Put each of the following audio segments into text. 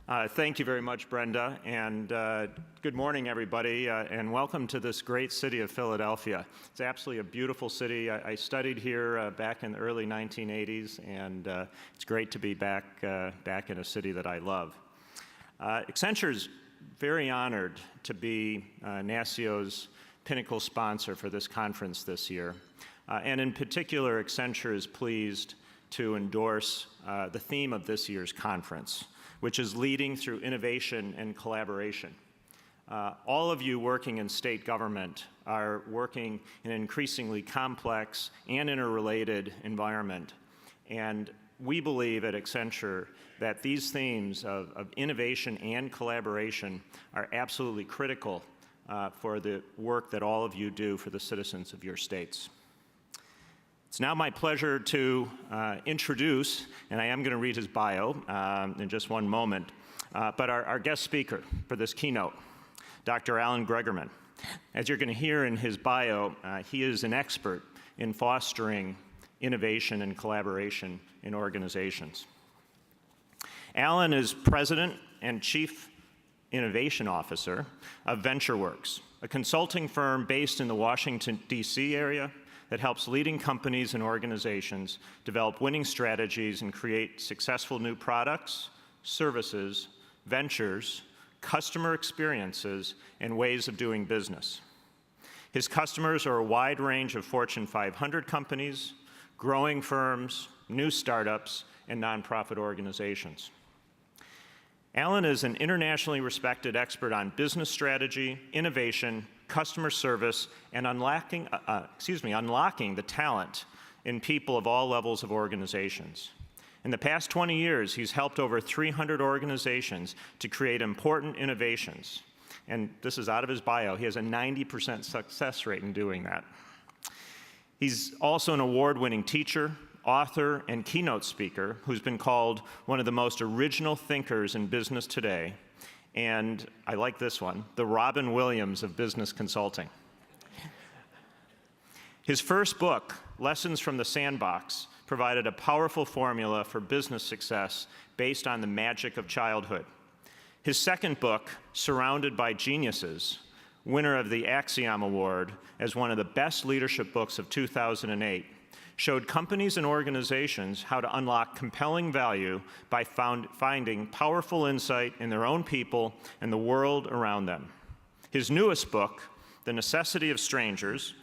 Thank you very much, Brenda, and good morning, everybody, and welcome to this great city of Philadelphia. It's absolutely a beautiful city. I studied here back in the early 1980s, and it's great to be back in a city that I love. Accenture's very honored to be NASCIO's pinnacle sponsor for this conference this year, and in particular, Accenture is pleased to endorse the theme of this year's conference, which is leading through innovation and collaboration. All of you working in state government are working in an increasingly complex and interrelated environment. And we believe at Accenture that these themes of innovation and collaboration are absolutely critical for the work that all of you do for the citizens of your states. It's now my pleasure to introduce, and I am going to read his bio in just one moment, but our guest speaker for this keynote, Dr. Alan Gregerman. As you're going to hear in his bio, he is an expert in fostering innovation and collaboration in organizations. Alan is President and Chief Innovation Officer of VentureWorks, a consulting firm based in the Washington, D.C. area that helps leading companies and organizations develop winning strategies and create successful new products, services, ventures, customer experiences, and ways of doing business. His customers are a wide range of Fortune 500 companies, growing firms, new startups, and nonprofit organizations. Alan is an internationally respected expert on business strategy, innovation, customer service, and unlocking the talent in people of all levels of organizations. In the past 20 years, he's helped over 300 organizations to create important innovations. And this is out of his bio. He has a 90% success rate in doing that. He's also an award-winning teacher, author, and keynote speaker who's been called one of the most original thinkers in business today. And I like this one, the Robin Williams of business consulting. His first book, Lessons from the Sandbox, provided a powerful formula for business success based on the magic of childhood. His second book, Surrounded by Geniuses, winner of the Axiom Award as one of the best leadership books of 2008, showed companies and organizations how to unlock compelling value by finding powerful insight in their own people and the world around them. His newest book, The Necessity of Strangers,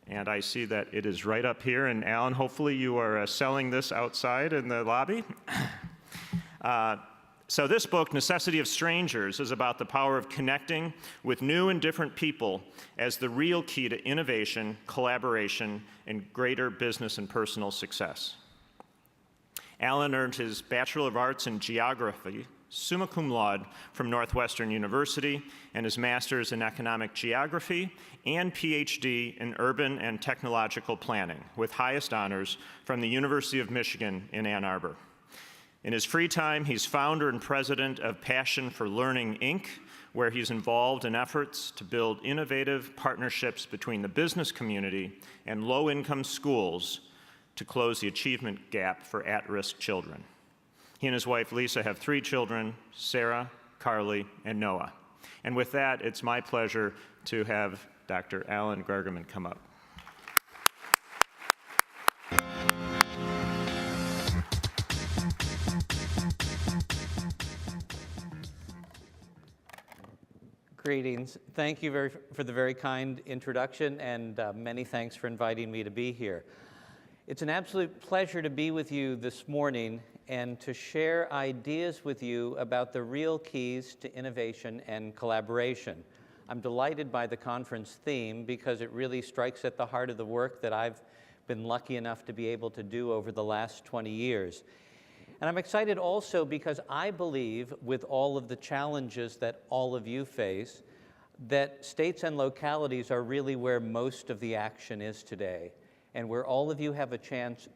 and I see that it is right up here, and Alan, hopefully you are selling this outside in the lobby. So this book, Necessity of Strangers, is about the power of connecting with new and different people as the real key to innovation, collaboration, and greater business and personal success. Alan earned his Bachelor of Arts in Geography, summa cum laude, from Northwestern University, and his Master's in Economic Geography and PhD in Urban and Technological Planning, with highest honors from the University of Michigan in Ann Arbor. In his free time, he's founder and president of Passion for Learning, Inc., where he's involved in efforts to build innovative partnerships between the business community and low-income schools to close the achievement gap for at-risk children. He and his wife, Lisa, have 3 children, Sarah, Carly, and Noah. And with that, it's my pleasure to have Dr. Alan Gregerman come up. Greetings. Thank you for the very kind introduction, and many thanks for inviting me to be here. It's an absolute pleasure to be with you this morning and to share ideas with you about the real keys to innovation and collaboration. I'm delighted by the conference theme because it really strikes at the heart of the work that I've been lucky enough to be able to do over the last 20 years. And I'm excited also because I believe, with all of the challenges that all of you face, that states and localities are really where most of the action is today, and where all of you have a chance,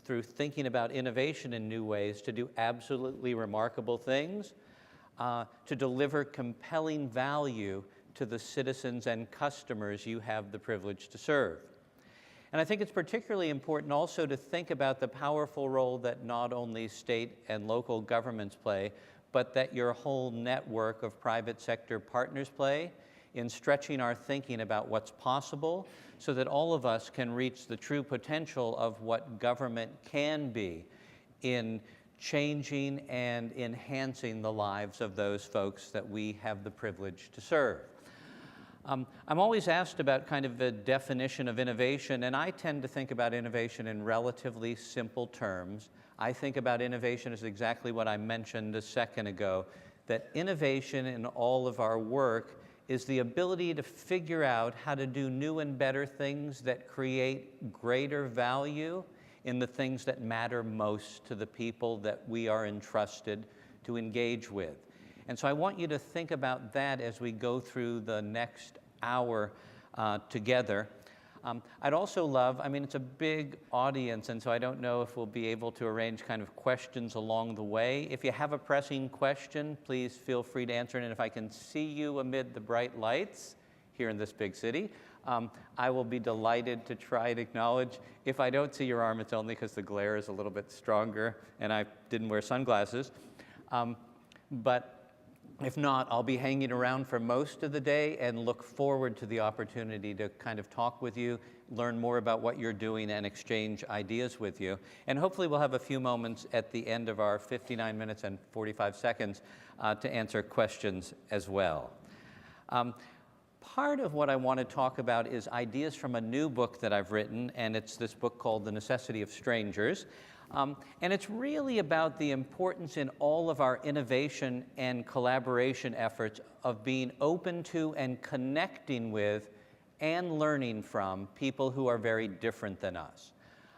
through thinking about innovation in new ways, to do absolutely remarkable things, to deliver compelling value to the citizens and customers you have the privilege to serve. And I think it's particularly important also to think about the powerful role that not only state and local governments play, but that your whole network of private sector partners play in stretching our thinking about what's possible so that all of us can reach the true potential of what government can be in changing and enhancing the lives of those folks that we have the privilege to serve. I'm always asked about kind of the definition of innovation, and I tend to think about innovation in relatively simple terms. I think about innovation as exactly what I mentioned a second ago, that innovation in all of our work is the ability to figure out how to do new and better things that create greater value in the things that matter most to the people that we are entrusted to engage with. And so I want you to think about that as we go through the next hour together. I'd also love, I mean, it's a big audience, and so I don't know if we'll be able to arrange kind of questions along the way. If you have a pressing question, please feel free to answer it. And if I can see you amid the bright lights here in this big city, I will be delighted to try and acknowledge. If I don't see your arm, it's only because the glare is a little bit stronger and I didn't wear sunglasses. But if not, I'll be hanging around for most of the day and look forward to the opportunity to kind of talk with you, learn more about what you're doing, and exchange ideas with you. And hopefully we'll have a few moments at the end of our 59 minutes and 45 seconds to answer questions as well. Part of what I want to talk about is ideas from a new book that I've written, and it's this book called The Necessity of Strangers. And it's really about the importance in all of our innovation and collaboration efforts of being open to and connecting with and learning from people who are very different than us.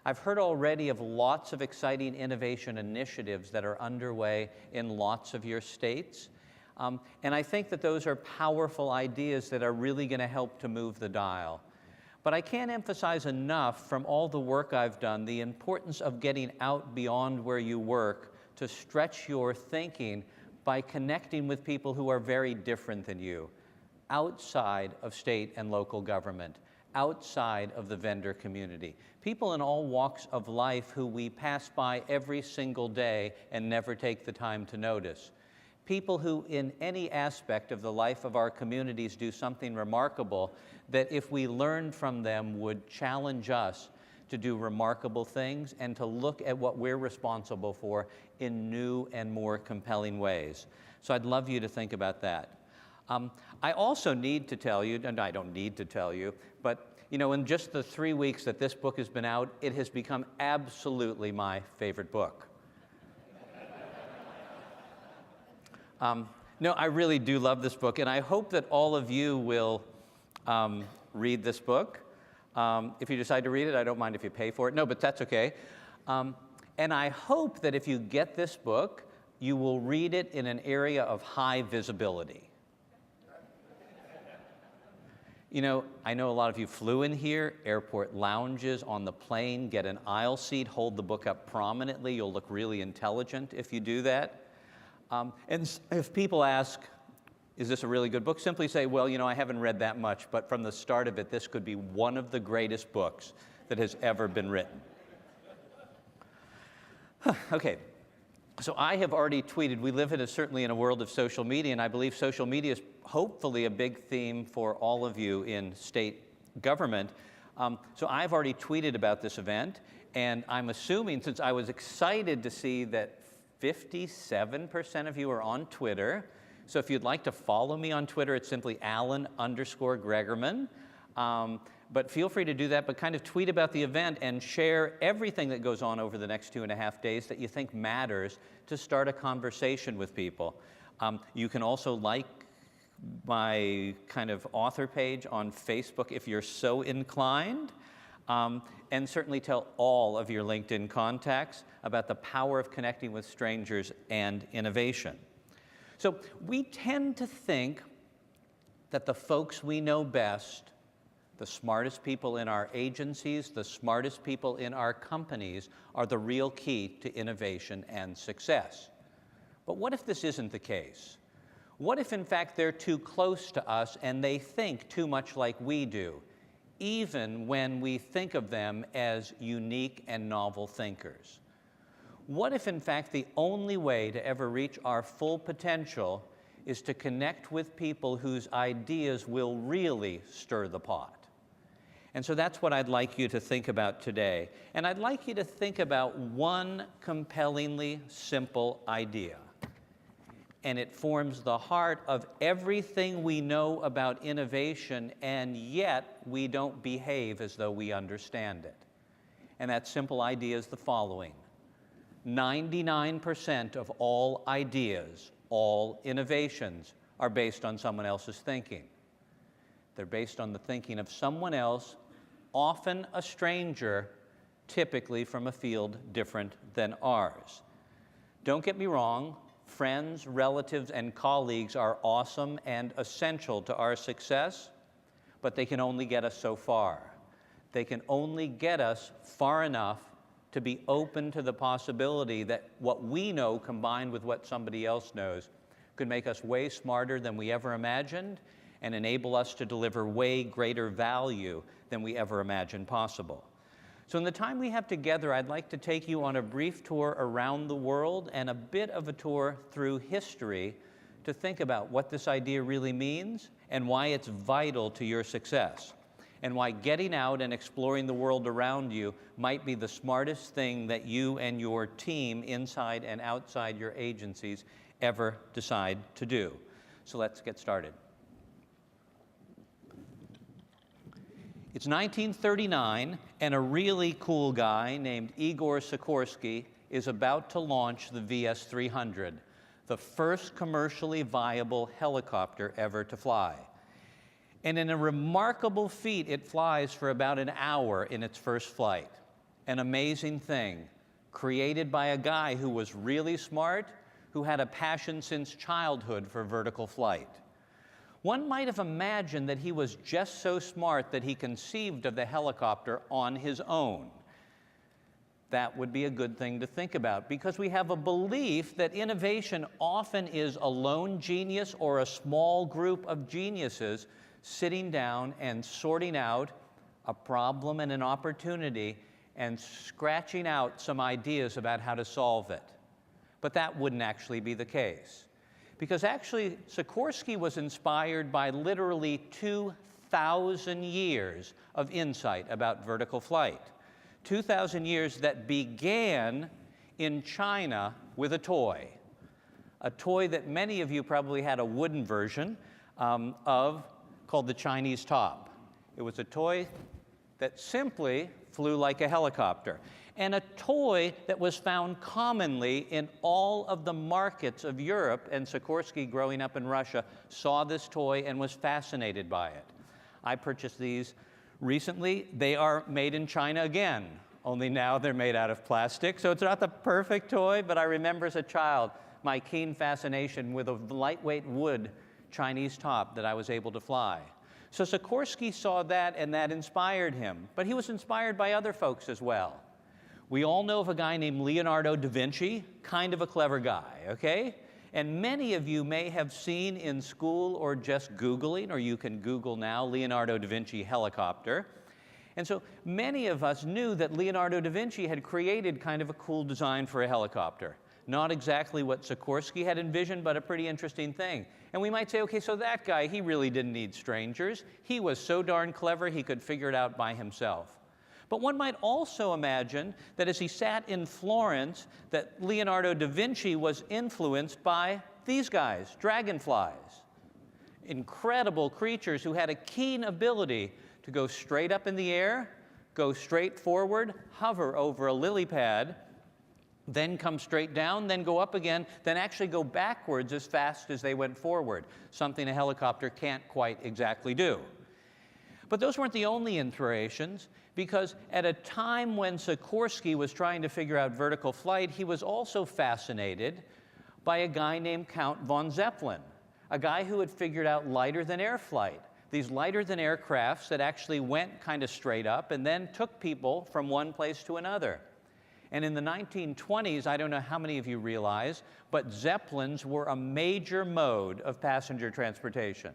I've heard already of lots of exciting innovation initiatives that are underway in lots of your states. And I think that those are powerful ideas that are really going to help to move the dial. But I can't emphasize enough from all the work I've done the importance of getting out beyond where you work to stretch your thinking by connecting with people who are very different than you, outside of state and local government, outside of the vendor community. People in all walks of life who we pass by every single day and never take the time to notice. People who in any aspect of the life of our communities do something remarkable that if we learned from them would challenge us to do remarkable things and to look at what we're responsible for in new and more compelling ways. So I'd love you to think about that. I also need to tell you, and I don't need to tell you, but you know, in just the 3 weeks that this book has been out, it has become absolutely my favorite book. No, I really do love this book, and I hope that all of you will read this book. If you decide to read it, I don't mind if you pay for it. No, but that's okay. And I hope that if you get this book, you will read it in an area of high visibility. You know, I know a lot of you flew in here, airport lounges, on the plane, get an aisle seat, hold the book up prominently. You'll look really intelligent if you do that. And if people ask, is this a really good book? Simply say, well, you know, I haven't read that much, but from the start of it, this could be one of the greatest books that has ever been written. Okay, so I have already tweeted. We live certainly in a world of social media, and I believe social media is hopefully a big theme for all of you in state government. So I've already tweeted about this event, and I'm assuming, since I was excited to see that 57% of you are on Twitter. So if you'd like to follow me on Twitter, it's simply Alan_Gregerman. But feel free to do that, but kind of tweet about the event and share everything that goes on over the next 2.5 days that you think matters to start a conversation with people. You can also like my kind of author page on Facebook if you're so inclined. And certainly tell all of your LinkedIn contacts about the power of connecting with strangers and innovation. So we tend to think that the folks we know best, the smartest people in our agencies, the smartest people in our companies, are the real key to innovation and success. But what if this isn't the case? What if, in fact, they're too close to us and they think too much like we do, even when we think of them as unique and novel thinkers? What if, in fact, the only way to ever reach our full potential is to connect with people whose ideas will really stir the pot? And so that's what I'd like you to think about today. And I'd like you to think about one compellingly simple idea. And it forms the heart of everything we know about innovation, and yet we don't behave as though we understand it. And that simple idea is the following: 99% of all ideas, all innovations, are based on someone else's thinking. They're based on the thinking of someone else, often a stranger, typically from a field different than ours. Don't get me wrong, friends, relatives, and colleagues are awesome and essential to our success, but they can only get us so far. They can only get us far enough to be open to the possibility that what we know combined with what somebody else knows could make us way smarter than we ever imagined and enable us to deliver way greater value than we ever imagined possible. So in the time we have together, I'd like to take you on a brief tour around the world and a bit of a tour through history to think about what this idea really means and why it's vital to your success, and why getting out and exploring the world around you might be the smartest thing that you and your team inside and outside your agencies ever decide to do. So let's get started. It's 1939, and a really cool guy named Igor Sikorsky is about to launch the VS-300, the first commercially viable helicopter ever to fly. And in a remarkable feat, it flies for about an hour in its first flight. An amazing thing, created by a guy who was really smart, who had a passion since childhood for vertical flight. One might have imagined that he was just so smart that he conceived of the helicopter on his own. That would be a good thing to think about, because we have a belief that innovation often is a lone genius or a small group of geniuses sitting down and sorting out a problem and an opportunity and scratching out some ideas about how to solve it. But that wouldn't actually be the case. Because actually, Sikorsky was inspired by literally 2,000 years of insight about vertical flight. 2,000 years that began in China with a toy that many of you probably had a wooden version of, called the Chinese top. It was a toy that simply flew like a helicopter, and a toy that was found commonly in all of the markets of Europe, and Sikorsky, growing up in Russia, saw this toy and was fascinated by it. I purchased these recently. They are made in China again, only now they're made out of plastic, so it's not the perfect toy, but I remember as a child my keen fascination with a lightweight wood Chinese top that I was able to fly. So Sikorsky saw that, and that inspired him, but he was inspired by other folks as well. We all know of a guy named Leonardo da Vinci, kind of a clever guy, okay? And many of you may have seen in school or just Googling, or you can Google now, Leonardo da Vinci helicopter. And so many of us knew that Leonardo da Vinci had created kind of a cool design for a helicopter. Not exactly what Sikorsky had envisioned, but a pretty interesting thing. And we might say, okay, so that guy, he really didn't need strangers. He was so darn clever, he could figure it out by himself. But one might also imagine that as he sat in Florence, that Leonardo da Vinci was influenced by these guys, dragonflies. Incredible creatures who had a keen ability to go straight up in the air, go straight forward, hover over a lily pad, then come straight down, then go up again, then actually go backwards as fast as they went forward, something a helicopter can't quite exactly do. But those weren't the only inspirations, because at a time when Sikorsky was trying to figure out vertical flight, he was also fascinated by a guy named Count von Zeppelin, a guy who had figured out lighter-than-air flight, these lighter-than-air crafts that actually went kind of straight up and then took people from one place to another. And in the 1920s, I don't know how many of you realize, but Zeppelins were a major mode of passenger transportation.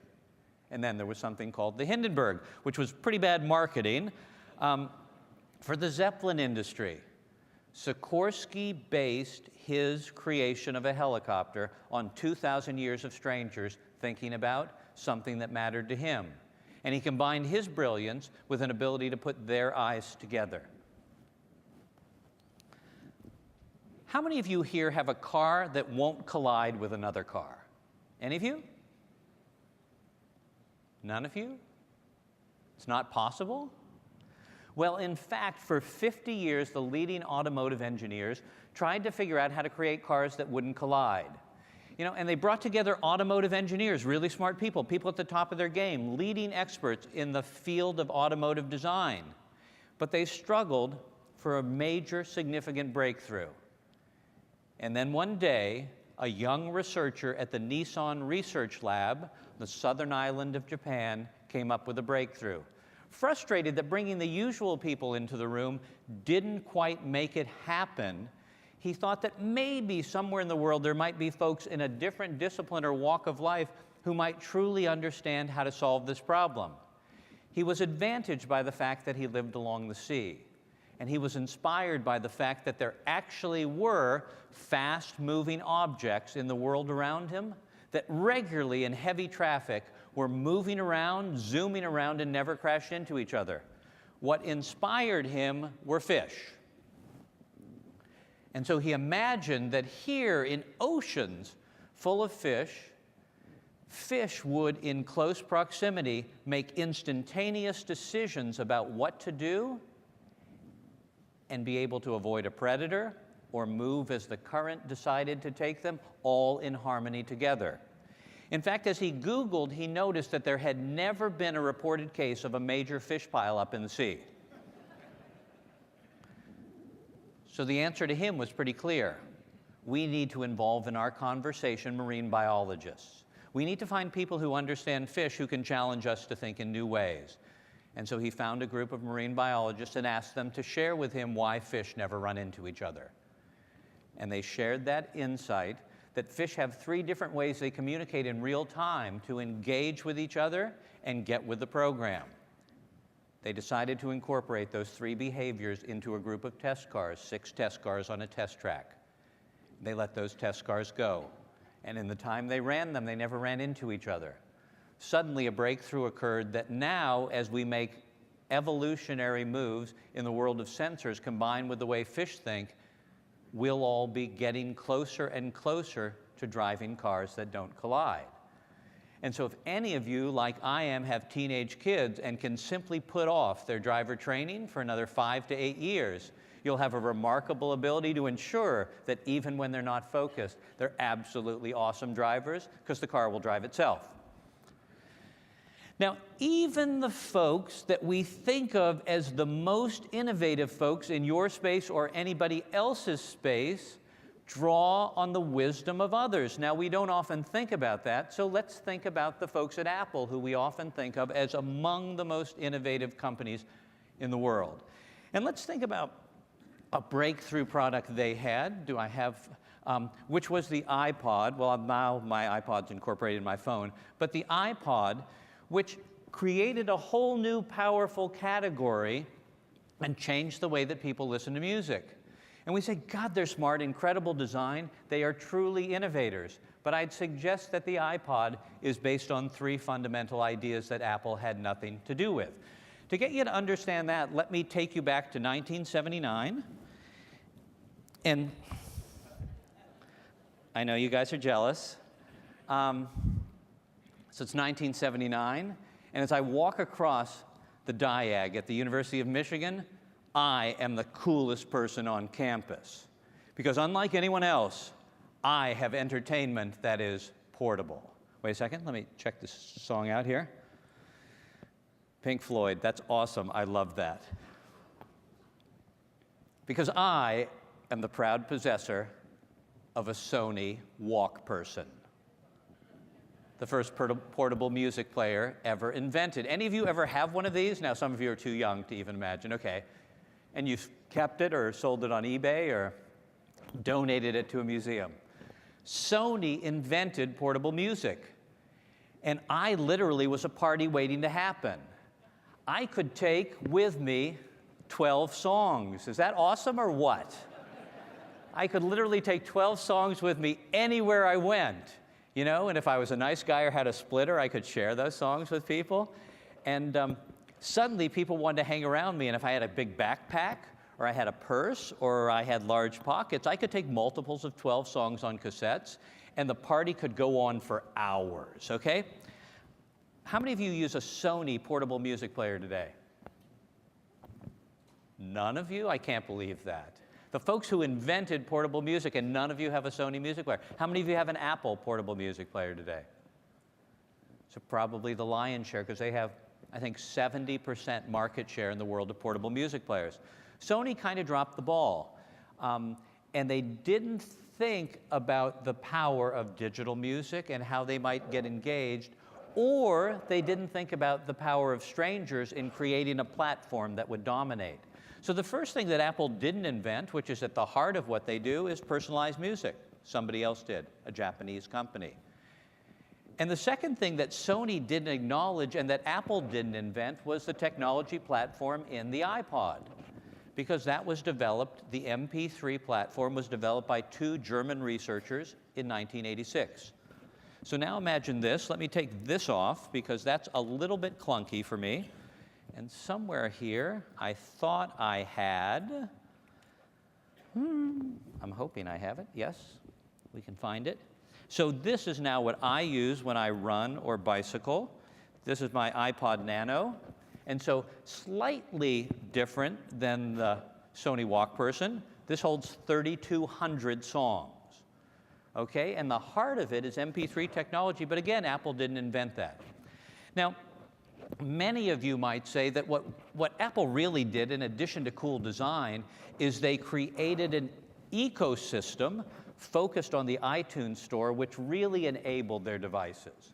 And then there was something called the Hindenburg, which was pretty bad marketing for the Zeppelin industry. Sikorsky based his creation of a helicopter on 2,000 years of strangers thinking about something that mattered to him. And he combined his brilliance with an ability to put their eyes together. How many of you here have a car that won't collide with another car? Any of you? None of you? It's not possible? Well, in fact, for 50 years, the leading automotive engineers tried to figure out how to create cars that wouldn't collide. And they brought together automotive engineers, really smart people, people at the top of their game, leading experts in the field of automotive design. But they struggled for a major, significant breakthrough. And then one day, a young researcher at the Nissan Research Lab, the southern island of Japan, came up with a breakthrough. Frustrated that bringing the usual people into the room didn't quite make it happen, he thought that maybe somewhere in the world there might be folks in a different discipline or walk of life who might truly understand how to solve this problem. He was advantaged by the fact that he lived along the sea. And he was inspired by the fact that there actually were fast-moving objects in the world around him that regularly in heavy traffic were moving around, zooming around, and never crashed into each other. What inspired him were fish. And so he imagined that here in oceans full of fish, fish would, in close proximity, make instantaneous decisions about what to do and be able to avoid a predator or move as the current decided to take them, all in harmony together. In fact, as he Googled, he noticed that there had never been a reported case of a major fish pileup in the sea. So the answer to him was pretty clear. We need to involve in our conversation marine biologists. We need to find people who understand fish who can challenge us to think in new ways. And so he found a group of marine biologists and asked them to share with him why fish never run into each other. And they shared that insight that fish have 3 different ways they communicate in real time to engage with each other and get with the program. They decided to incorporate those 3 behaviors into a group of test cars, 6 test cars on a test track. They let those test cars go. And in the time they ran them, they never ran into each other. Suddenly, a breakthrough occurred that now, as we make evolutionary moves in the world of sensors combined with the way fish think, we'll all be getting closer and closer to driving cars that don't collide. And so if any of you, like I am, have teenage kids and can simply put off their driver training for another 5 to 8 years, you'll have a remarkable ability to ensure that even when they're not focused, they're absolutely awesome drivers because the car will drive itself. Now, even the folks that we think of as the most innovative folks in your space or anybody else's space draw on the wisdom of others. Now, we don't often think about that, so let's think about the folks at Apple who we often think of as among the most innovative companies in the world. And let's think about a breakthrough product they had. Do I have, which was the iPod. Well, now my iPod's incorporated in my phone, but the iPod, which created a whole new powerful category and changed the way that people listen to music. And we say, God, they're smart, incredible design. They are truly innovators. But I'd suggest that the iPod is based on 3 fundamental ideas that Apple had nothing to do with. To get you to understand that, let me take you back to 1979. And I know you guys are jealous. So it's 1979, and as I walk across the diag at the University of Michigan, I am the coolest person on campus. Because unlike anyone else, I have entertainment that is portable. Wait a second, let me check this song out here. Pink Floyd, that's awesome, I love that. Because I am the proud possessor of a Sony Walk Person, the first portable music player ever invented. Any of you ever have one of these? Now, some of you are too young to even imagine, okay. And you've kept it or sold it on eBay or donated it to a museum. Sony invented portable music. And I literally was a party waiting to happen. I could take with me 12 songs. Is that awesome or what? I could literally take 12 songs with me anywhere I went, and if I was a nice guy or had a splitter, I could share those songs with people. And suddenly people wanted to hang around me, and if I had a big backpack, or I had a purse, or I had large pockets, I could take multiples of 12 songs on cassettes, and the party could go on for hours, okay? How many of you use a Sony portable music player today? None of you? I can't believe that. The folks who invented portable music, and none of you have a Sony music player. How many of you have an Apple portable music player today? So probably the lion's share, because they have, I think, 70% market share in the world of portable music players. Sony kind of dropped the ball, and they didn't think about the power of digital music and how they might get engaged, or they didn't think about the power of strangers in creating a platform that would dominate. So the first thing that Apple didn't invent, which is at the heart of what they do, is personalized music. Somebody else did, a Japanese company. And the second thing that Sony didn't acknowledge and that Apple didn't invent was the technology platform in the iPod. Because that was developed, the MP3 platform was developed by 2 German researchers in 1986. So now imagine this. Let me take this off, because that's a little bit clunky for me. And somewhere here, I thought I had, I'm hoping I have it. Yes, we can find it. So this is now what I use when I run or bicycle. This is my iPod Nano. And so slightly different than the Sony Walkperson, this holds 3,200 songs. Okay, and the heart of it is MP3 technology, but again, Apple didn't invent that. Now, many of you might say that what Apple really did, in addition to cool design, is they created an ecosystem focused on the iTunes Store, which really enabled their devices.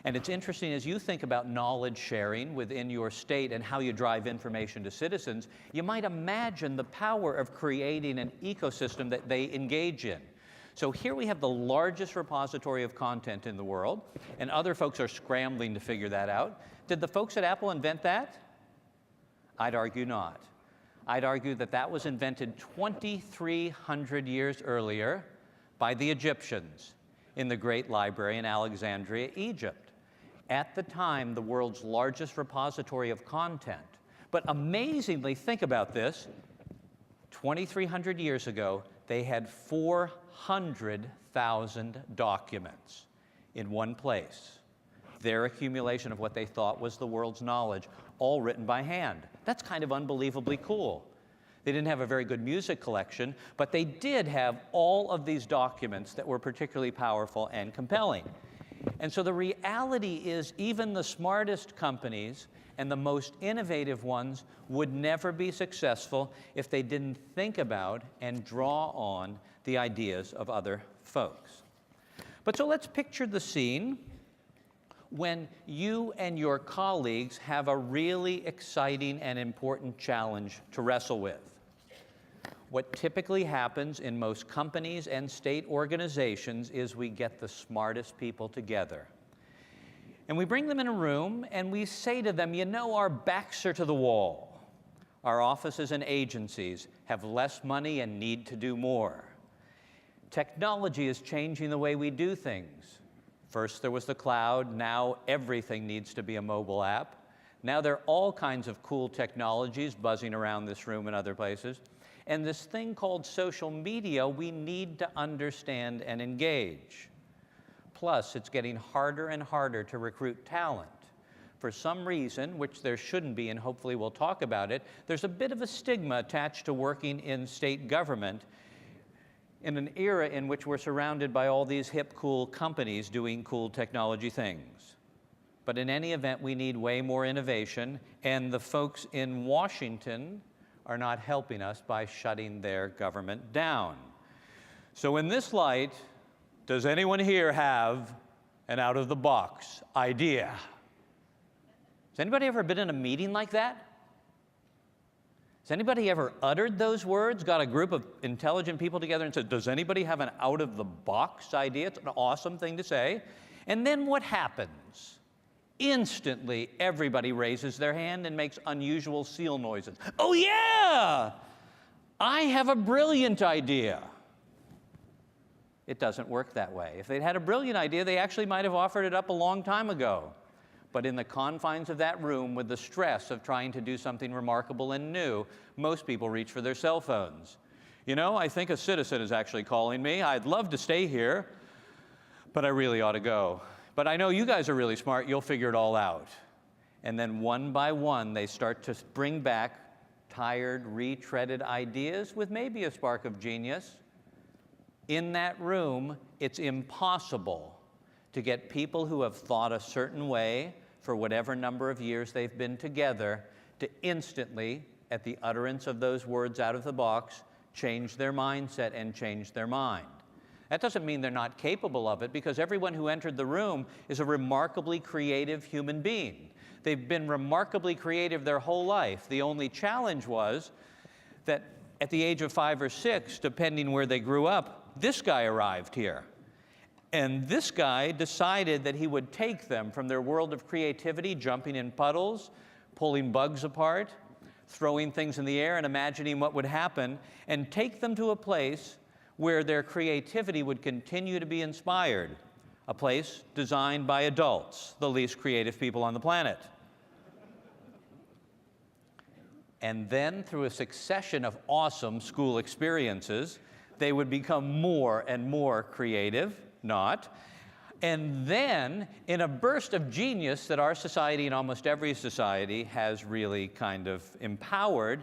And it's interesting, as you think about knowledge sharing within your state and how you drive information to citizens, you might imagine the power of creating an ecosystem that they engage in. So here we have the largest repository of content in the world, and other folks are scrambling to figure that out. Did the folks at Apple invent that? I'd argue not. I'd argue that that was invented 2,300 years earlier by the Egyptians in the Great Library in Alexandria, Egypt. At the time, the world's largest repository of content. But amazingly, think about this, 2,300 years ago, they had 400,000 documents in one place. Their accumulation of what they thought was the world's knowledge, all written by hand. That's kind of unbelievably cool. They didn't have a very good music collection, but they did have all of these documents that were particularly powerful and compelling. And so the reality is, even the smartest companies and the most innovative ones would never be successful if they didn't think about and draw on the ideas of other folks. But so let's picture the scene when you and your colleagues have a really exciting and important challenge to wrestle with. What typically happens in most companies and state organizations is we get the smartest people together. And we bring them in a room and we say to them, our backs are to the wall. Our offices and agencies have less money and need to do more. Technology is changing the way we do things. First there was the cloud, now everything needs to be a mobile app. Now there are all kinds of cool technologies buzzing around this room and other places. And this thing called social media, we need to understand and engage. Plus, it's getting harder and harder to recruit talent. For some reason, which there shouldn't be, and hopefully we'll talk about it, there's a bit of a stigma attached to working in state government in an era in which we're surrounded by all these hip, cool companies doing cool technology things. But in any event, we need way more innovation, and the folks in Washington are not helping us by shutting their government down. So in this light, does anyone here have an out-of-the-box idea? Has anybody ever been in a meeting like that? Has anybody ever uttered those words, got a group of intelligent people together and said, does anybody have an out-of-the-box idea? It's an awesome thing to say. And then what happens? Instantly, everybody raises their hand and makes unusual seal noises. Oh yeah! I have a brilliant idea. It doesn't work that way. If they'd had a brilliant idea, they actually might have offered it up a long time ago. But in the confines of that room, with the stress of trying to do something remarkable and new, most people reach for their cell phones. You know, I think a citizen is actually calling me. I'd love to stay here, but I really ought to go. But I know you guys are really smart. You'll figure it all out. And then one by one, they start to bring back tired, retreaded ideas with maybe a spark of genius. In that room, it's impossible to get people who have thought a certain way for whatever number of years they've been together to instantly, at the utterance of those words out of the box, change their mindset and change their mind. That doesn't mean they're not capable of it, because everyone who entered the room is a remarkably creative human being. They've been remarkably creative their whole life. The only challenge was that at the age of 5 or 6, depending where they grew up, this guy arrived here. And this guy decided that he would take them from their world of creativity, jumping in puddles, pulling bugs apart, throwing things in the air and imagining what would happen, and take them to a place where their creativity would continue to be inspired, a place designed by adults, the least creative people on the planet. And then, through a succession of awesome school experiences, they would become more and more creative, and then, in a burst of genius that our society and almost every society has really kind of empowered,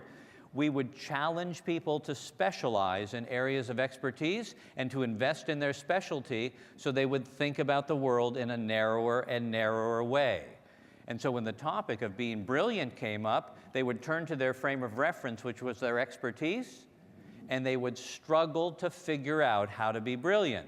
we would challenge people to specialize in areas of expertise and to invest in their specialty so they would think about the world in a narrower and narrower way. And so when the topic of being brilliant came up, they would turn to their frame of reference, which was their expertise, and they would struggle to figure out how to be brilliant.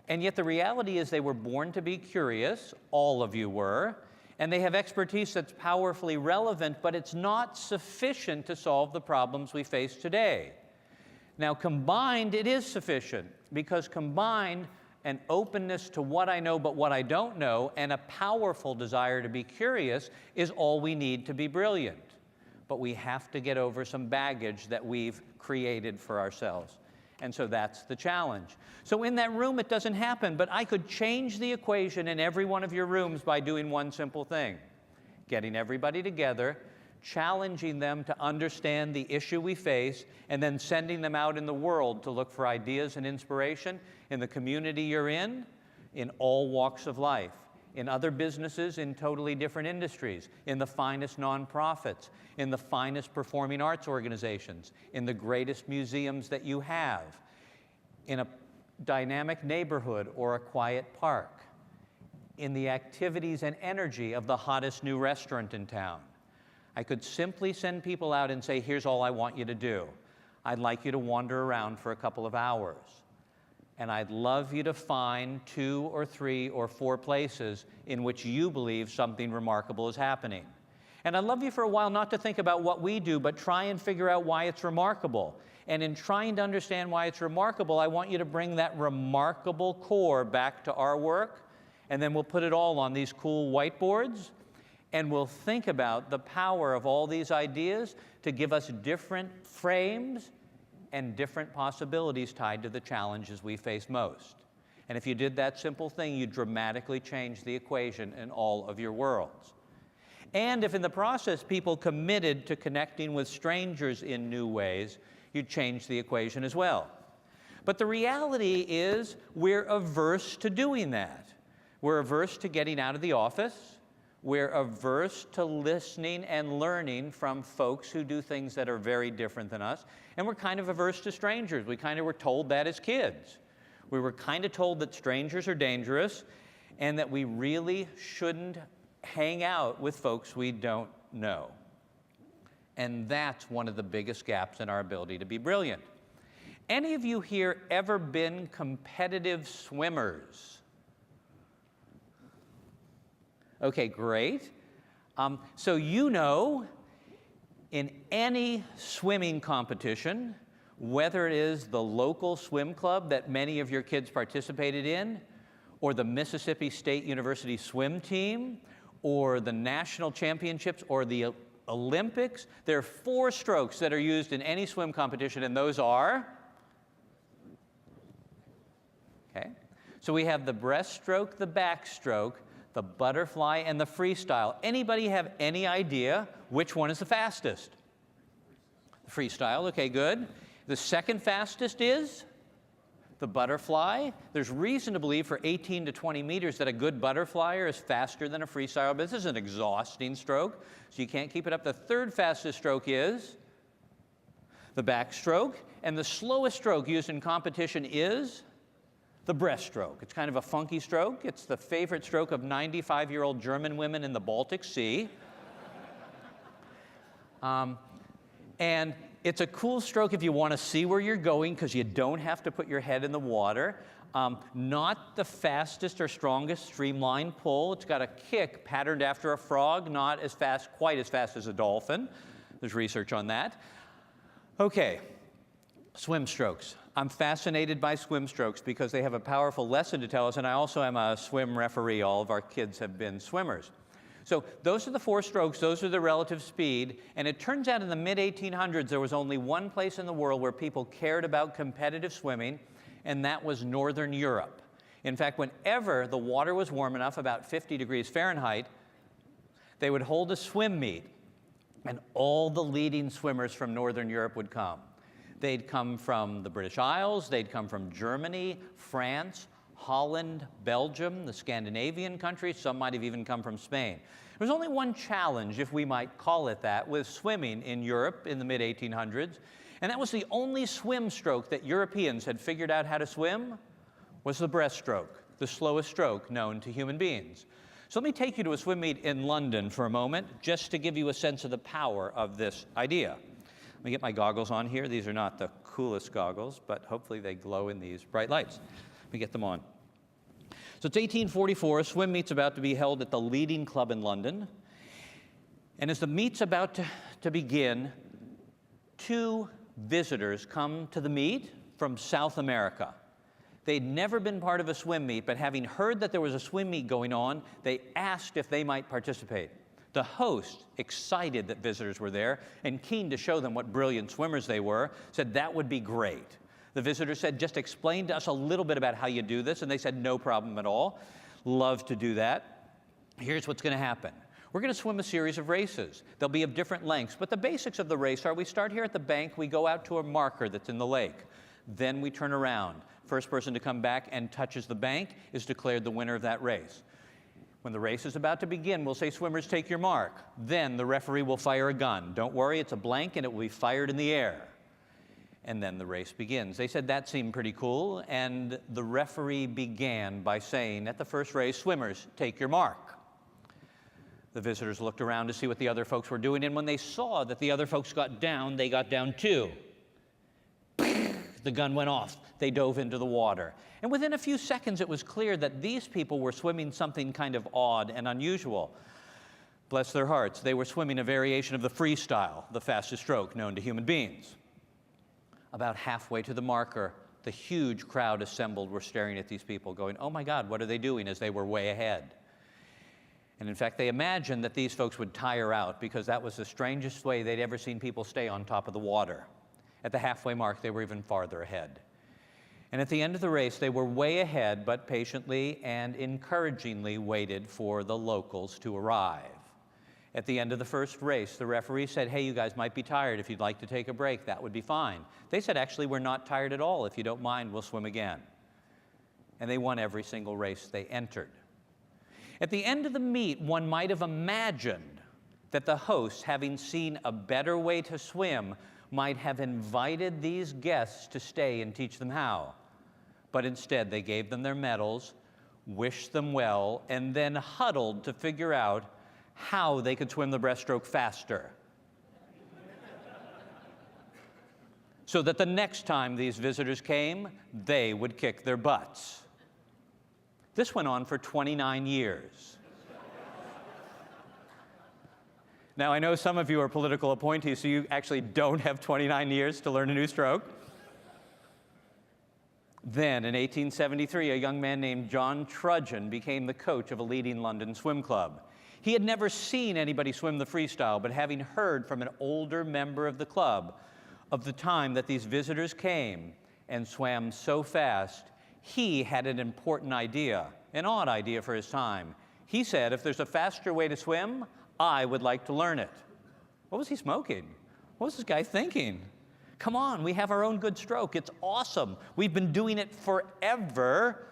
And yet the reality is they were born to be curious, all of you were, and they have expertise that's powerfully relevant, but it's not sufficient to solve the problems we face today. Now, combined, it is sufficient, because combined, an openness to what I know but what I don't know, and a powerful desire to be curious is all we need to be brilliant. But we have to get over some baggage that we've created for ourselves. And so that's the challenge. So in that room, it doesn't happen, but I could change the equation in every one of your rooms by doing one simple thing: getting everybody together, challenging them to understand the issue we face, and then sending them out in the world to look for ideas and inspiration in the community you're in all walks of life, in other businesses, in totally different industries, in the finest nonprofits, in the finest performing arts organizations, in the greatest museums that you have, in a dynamic neighborhood or a quiet park, in the activities and energy of the hottest new restaurant in town. I could simply send people out and say, here's all I want you to do. I'd like you to wander around for a couple of hours. And I'd love you to find 2 or 3 or 4 places in which you believe something remarkable is happening. And I'd love you for a while not to think about what we do, but try and figure out why it's remarkable. And in trying to understand why it's remarkable, I want you to bring that remarkable core back to our work, and then we'll put it all on these cool whiteboards, and we'll think about the power of all these ideas to give us different frames and different possibilities tied to the challenges we face most. And if you did that simple thing, you'd dramatically change the equation in all of your worlds. And if in the process people committed to connecting with strangers in new ways, you'd change the equation as well. But the reality is we're averse to doing that. We're averse to getting out of the office. We're averse to listening and learning from folks who do things that are very different than us. And we're kind of averse to strangers. We kind of were told that as kids. We were kind of told that strangers are dangerous and that we really shouldn't hang out with folks we don't know. And that's one of the biggest gaps in our ability to be brilliant. Any of you here ever been competitive swimmers? Okay, great. So you know, in any swimming competition, whether it is the local swim club that many of your kids participated in, or the Mississippi State University swim team, or the national championships, or the Olympics, there are 4 strokes that are used in any swim competition, and those are So we have the breaststroke, the backstroke, the butterfly, and the freestyle. Anybody have any idea which one is the fastest? The freestyle, okay, good. The second fastest is the butterfly. There's reason to believe for 18 to 20 meters that a good butterflyer is faster than a freestyle, but this is an exhausting stroke, so you can't keep it up. The third fastest stroke is the backstroke, and the slowest stroke used in competition is the breaststroke. It's kind of a funky stroke. It's the favorite stroke of 95-year-old German women in the Baltic Sea. And it's a cool stroke if you want to see where you're going, because you don't have to put your head in the water. Not the fastest or strongest streamline pull. It's got a kick patterned after a frog, not as fast, quite as fast as a dolphin. There's research on that. Okay, swim strokes. I'm fascinated by swim strokes because they have a powerful lesson to tell us, and I also am a swim referee. All of our kids have been swimmers. So those are the 4 strokes, those are the relative speed, and it turns out in the mid-1800s there was only one place in the world where people cared about competitive swimming, and that was Northern Europe. In fact, whenever the water was warm enough, about 50 degrees Fahrenheit, they would hold a swim meet, and all the leading swimmers from Northern Europe would come. They'd come from the British Isles, they'd come from Germany, France, Holland, Belgium, the Scandinavian countries. Some might have even come from Spain. There was only one challenge, if we might call it that, with swimming in Europe in the mid-1800s, and that was the only swim stroke that Europeans had figured out how to swim was the breaststroke, the slowest stroke known to human beings. So let me take you to a swim meet in London for a moment, just to give you a sense of the power of this idea. Let me get my goggles on here. These are not the coolest goggles, but hopefully they glow in these bright lights. Let me get them on. So it's 1844, a swim meet's about to be held at the leading club in London. And as the meet's about to begin, 2 visitors come to the meet from South America. They'd never been part of a swim meet, but having heard that there was a swim meet going on, they asked if they might participate. The host, excited that visitors were there and keen to show them what brilliant swimmers they were, said that would be great. The visitor said, just explain to us a little bit about how you do this, and they said, no problem at all. Love to do that. Here's what's going to happen. We're going to swim a series of races. They'll be of different lengths, but the basics of the race are we start here at the bank, we go out to a marker that's in the lake. Then we turn around. First person to come back and touches the bank is declared the winner of that race. When the race is about to begin, we'll say, swimmers, take your mark. Then the referee will fire a gun. Don't worry, it's a blank, and it will be fired in the air. And then the race begins. They said that seemed pretty cool, and the referee began by saying, at the first race, swimmers, take your mark. The visitors looked around to see what the other folks were doing, and when they saw that the other folks got down, they got down too. The gun went off. They dove into the water. And within a few seconds, it was clear that these people were swimming something kind of odd and unusual. Bless their hearts, they were swimming a variation of the freestyle, the fastest stroke known to human beings. About halfway to the marker, the huge crowd assembled were staring at these people, going, oh my God, what are they doing, as they were way ahead. And in fact, they imagined that these folks would tire out because that was the strangest way they'd ever seen people stay on top of the water. At the halfway mark, they were even farther ahead. And at the end of the race, they were way ahead, but patiently and encouragingly waited for the locals to arrive. At the end of the first race, the referee said, hey, you guys might be tired. If you'd like to take a break, that would be fine. They said, actually, we're not tired at all. If you don't mind, we'll swim again. And they won every single race they entered. At the end of the meet, one might have imagined that the hosts, having seen a better way to swim, might have invited these guests to stay and teach them how. But instead, they gave them their medals, wished them well, and then huddled to figure out how they could swim the breaststroke faster. So that the next time these visitors came, they would kick their butts. This went on for 29 years. Now, I know some of you are political appointees, so you actually don't have 29 years to learn a new stroke. Then, in 1873, a young man named John Trudgeon became the coach of a leading London swim club. He had never seen anybody swim the freestyle, but having heard from an older member of the club of the time that these visitors came and swam so fast, He had an important idea, an odd idea for his time. He said, if there's a faster way to swim, I would like to learn it. What was he smoking? What was this guy thinking? Come on, we have our own good stroke. It's awesome. We've been doing it forever.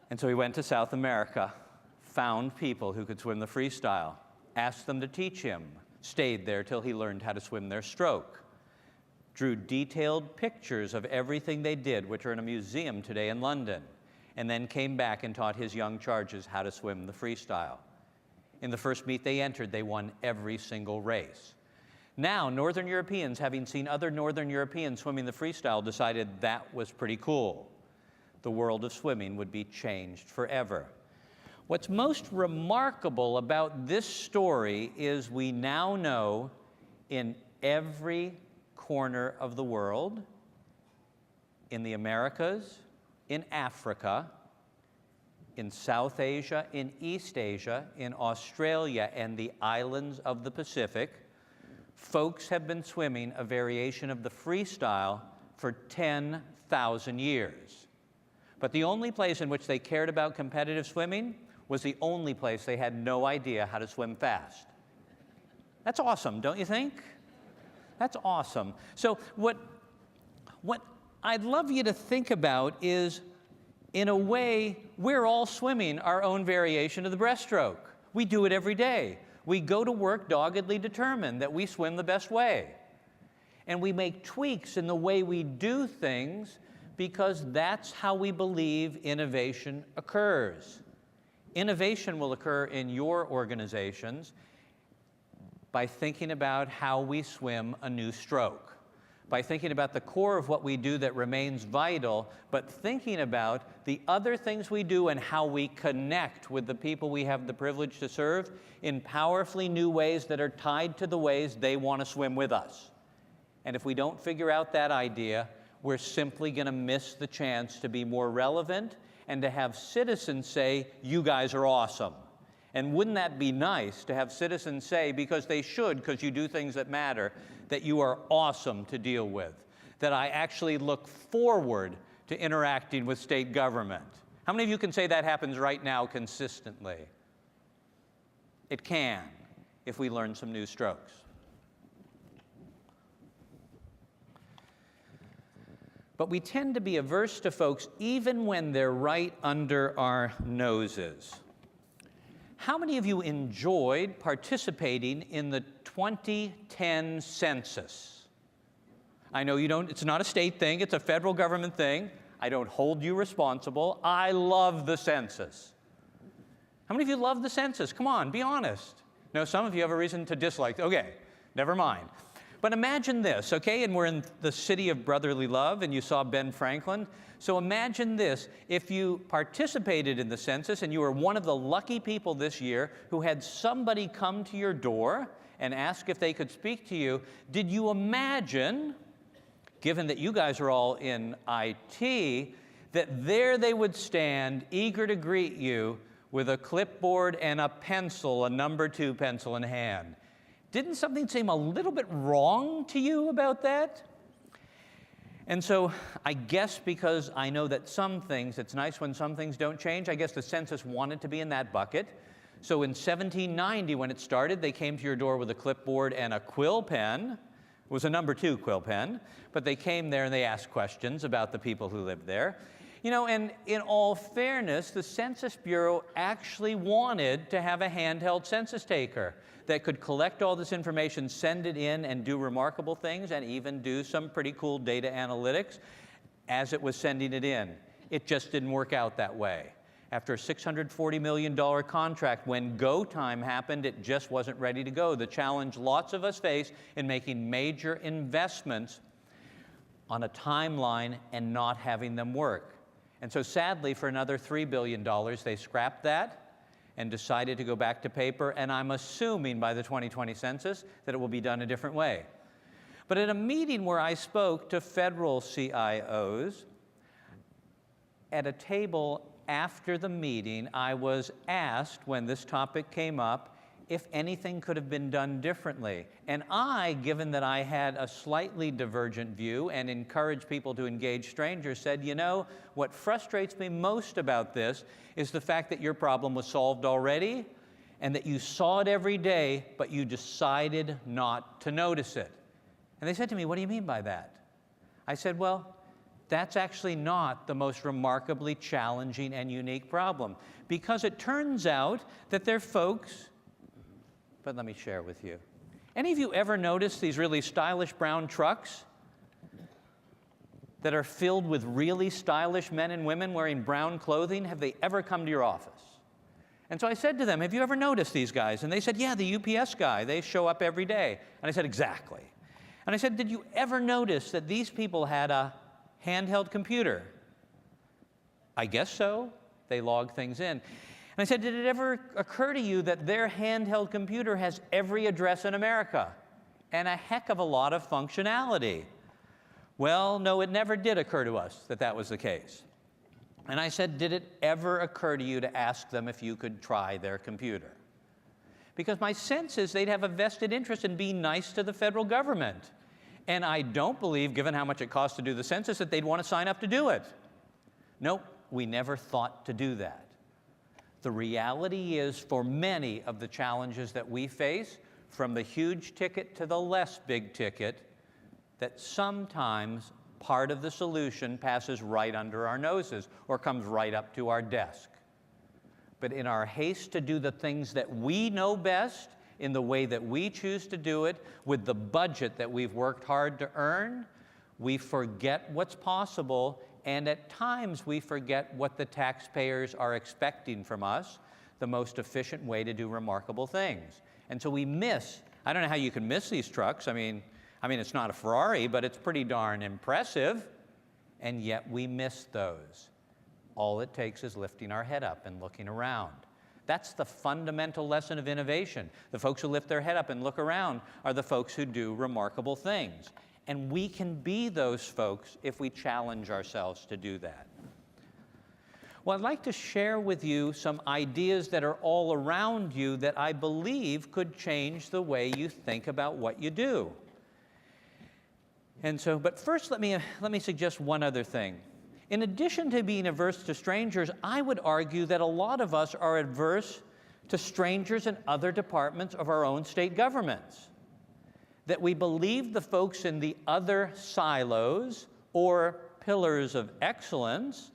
And so he went to South America, found people who could swim the freestyle, asked them to teach him, stayed there till he learned how to swim their stroke, drew detailed pictures of everything they did, which are in a museum today in London, and then came back and taught his young charges how to swim the freestyle. In the first meet they entered, they won every single race. Now, Northern Europeans, having seen other Northern Europeans swimming the freestyle, decided that was pretty cool. The world of swimming would be changed forever. What's most remarkable about this story is we now know in every corner of the world, in the Americas, in Africa, in South Asia, in East Asia, in Australia, and the islands of the Pacific, folks have been swimming a variation of the freestyle for 10,000 years. But the only place in which they cared about competitive swimming was the only place they had no idea how to swim fast. That's awesome, don't you think? That's awesome. So what I'd love you to think about is, in a way, we're all swimming our own variation of the breaststroke. We do it every day. We go to work doggedly determined that we swim the best way. And we make tweaks in the way we do things because that's how we believe innovation occurs. Innovation will occur in your organizations by thinking about how we swim a new stroke, by thinking about the core of what we do that remains vital, but thinking about the other things we do and how we connect with the people we have the privilege to serve in powerfully new ways that are tied to the ways they want to swim with us. And if we don't figure out that idea, we're simply going to miss the chance to be more relevant and to have citizens say, you guys are awesome. And wouldn't that be nice to have citizens say, because they should, because you do things that matter, that you are awesome to deal with, that I actually look forward to interacting with state government. How many of you can say that happens right now consistently? It can, if we learn some new strokes. But we tend to be averse to folks even when they're right under our noses. How many of you enjoyed participating in the 2010 census? I know you don't, it's not a state thing, it's a federal government thing. I don't hold you responsible. I love the census. How many of you love the census? Come on, be honest. No, some of you have a reason to dislike. Okay, never mind. But imagine this, okay? And we're in the city of brotherly love, and you saw Ben Franklin. So imagine this. If you participated in the census and you were one of the lucky people this year who had somebody come to your door and ask if they could speak to you, did you imagine, given that you guys are all in IT, that there they would stand eager to greet you with a clipboard and a pencil, a number 2 pencil in hand? Didn't something seem a little bit wrong to you about that? And so I guess because I know that some things, it's nice when some things don't change, I guess the census wanted to be in that bucket. So in 1790, when it started, they came to your door with a clipboard and a quill pen. It was a number 2 quill pen, but they came there and they asked questions about the people who lived there. You know, and in all fairness, the Census Bureau actually wanted to have a handheld census taker that could collect all this information, send it in, and do remarkable things, and even do some pretty cool data analytics as it was sending it in. It just didn't work out that way. After a $640 million contract, when go time happened, it just wasn't ready to go. The challenge lots of us face in making major investments on a timeline and not having them work. And so sadly, for another $3 billion, they scrapped that and decided to go back to paper, and I'm assuming by the 2020 census that it will be done a different way. But at a meeting where I spoke to federal CIOs, at a table after the meeting, I was asked when this topic came up if anything could have been done differently. And I, given that I had a slightly divergent view and encouraged people to engage strangers, said, you know, what frustrates me most about this is the fact that your problem was solved already and that you saw it every day, but you decided not to notice it. And they said to me, what do you mean by that? I said, well, that's actually not the most remarkably challenging and unique problem, because it turns out that there are folks, but let me share with you. Any of you ever noticed these really stylish brown trucks that are filled with really stylish men and women wearing brown clothing? Have they ever come to your office? And so I said to them, have you ever noticed these guys? And they said, yeah, the UPS guy, they show up every day. And I said, exactly. And I said, did you ever notice that these people had a handheld computer? I guess so. They log things in. And I said, did it ever occur to you that their handheld computer has every address in America and a heck of a lot of functionality? Well, no, it never did occur to us that that was the case. And I said, did it ever occur to you to ask them if you could try their computer? Because my sense is they'd have a vested interest in being nice to the federal government. And I don't believe, given how much it costs to do the census, that they'd want to sign up to do it. Nope, we never thought to do that. The reality is, for many of the challenges that we face, from the huge ticket to the less big ticket, that sometimes part of the solution passes right under our noses or comes right up to our desk. But in our haste to do the things that we know best, in the way that we choose to do it, with the budget that we've worked hard to earn, we forget what's possible, and at times we forget what the taxpayers are expecting from us, the most efficient way to do remarkable things. And so we miss, I don't know how you can miss these trucks. I mean, it's not a Ferrari, but it's pretty darn impressive, and yet we miss those. All it takes is lifting our head up and looking around. That's the fundamental lesson of innovation. The folks who lift their head up and look around are the folks who do remarkable things. And we can be those folks if we challenge ourselves to do that. Well, I'd like to share with you some ideas that are all around you that I believe could change the way you think about what you do. And so, but first let me suggest one other thing. In addition to being averse to strangers, I would argue that a lot of us are adverse to strangers in other departments of our own state governments. That we believe the folks in the other silos or pillars of excellence,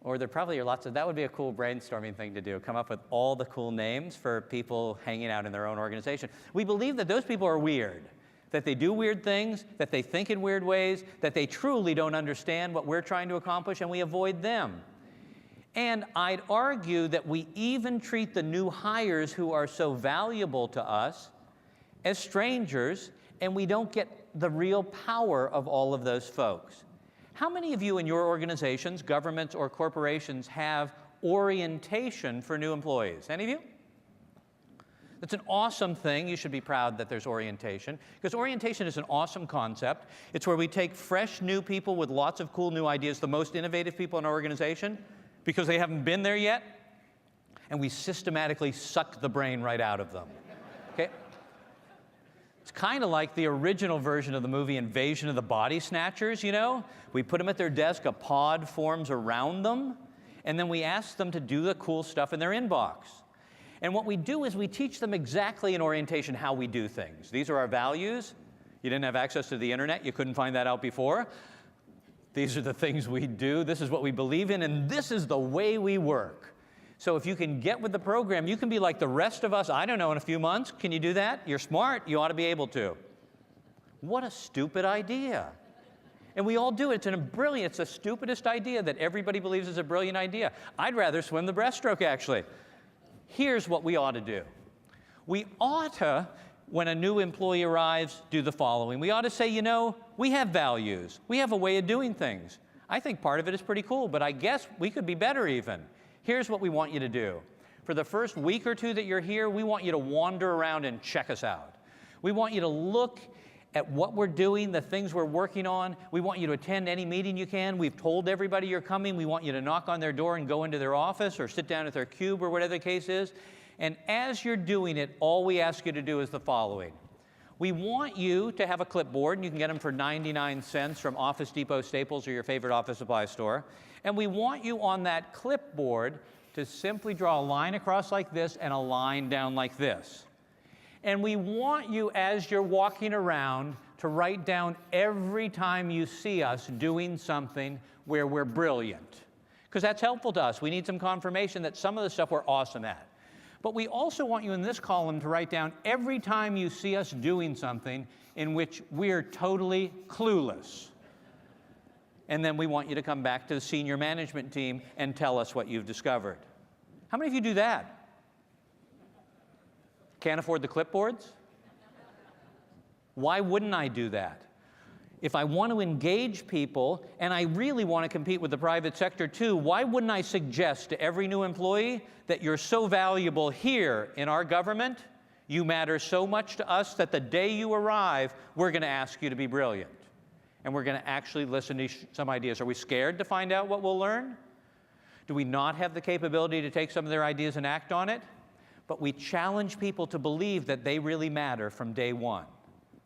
or there probably are lots of, that would be a cool brainstorming thing to do, come up with all the cool names for people hanging out in their own organization. We believe that those people are weird, that they do weird things, that they think in weird ways, that they truly don't understand what we're trying to accomplish, and we avoid them. And I'd argue that we even treat the new hires who are so valuable to us as strangers, and we don't get the real power of all of those folks. How many of you in your organizations, governments or corporations, have orientation for new employees? Any of you? That's an awesome thing. You should be proud that there's orientation, because orientation is an awesome concept. It's where we take fresh new people with lots of cool new ideas, the most innovative people in our organization, because they haven't been there yet, and we systematically suck the brain right out of them. Okay? It's kind of like the original version of the movie Invasion of the Body Snatchers, you know? We put them at their desk, a pod forms around them, and then we ask them to do the cool stuff in their inbox. And what we do is we teach them exactly in orientation how we do things. These are our values. You didn't have access to the internet. You couldn't find that out before. These are the things we do. This is what we believe in, and this is the way we work. So if you can get with the program, you can be like the rest of us, I don't know, in a few months. Can you do that? You're smart. You ought to be able to. What a stupid idea. And we all do it. It's the stupidest idea that everybody believes is a brilliant idea. I'd rather swim the breaststroke, actually. Here's what we ought to do. We ought to, when a new employee arrives, do the following. We ought to say, you know, we have values. We have a way of doing things. I think part of it is pretty cool, but I guess we could be better even. Here's what we want you to do. For the first week or two that you're here, we want you to wander around and check us out. We want you to look at what we're doing, the things we're working on. We want you to attend any meeting you can. We've told everybody you're coming. We want you to knock on their door and go into their office or sit down at their cube or whatever the case is. And as you're doing it, all we ask you to do is the following. We want you to have a clipboard, and you can get them for 99 cents from Office Depot, Staples, or your favorite office supply store. And we want you on that clipboard to simply draw a line across like this and a line down like this. And we want you, as you're walking around, to write down every time you see us doing something where we're brilliant. Because that's helpful to us. We need some confirmation that some of the stuff we're awesome at. But we also want you in this column to write down every time you see us doing something in which we're totally clueless. And then we want you to come back to the senior management team and tell us what you've discovered. How many of you do that? Can't afford the clipboards? Why wouldn't I do that? If I want to engage people, and I really want to compete with the private sector too, why wouldn't I suggest to every new employee that you're so valuable here in our government, you matter so much to us that the day you arrive, we're going to ask you to be brilliant. And we're going to actually listen to some ideas. Are we scared to find out what we'll learn? Do we not have the capability to take some of their ideas and act on it? But we challenge people to believe that they really matter from day one.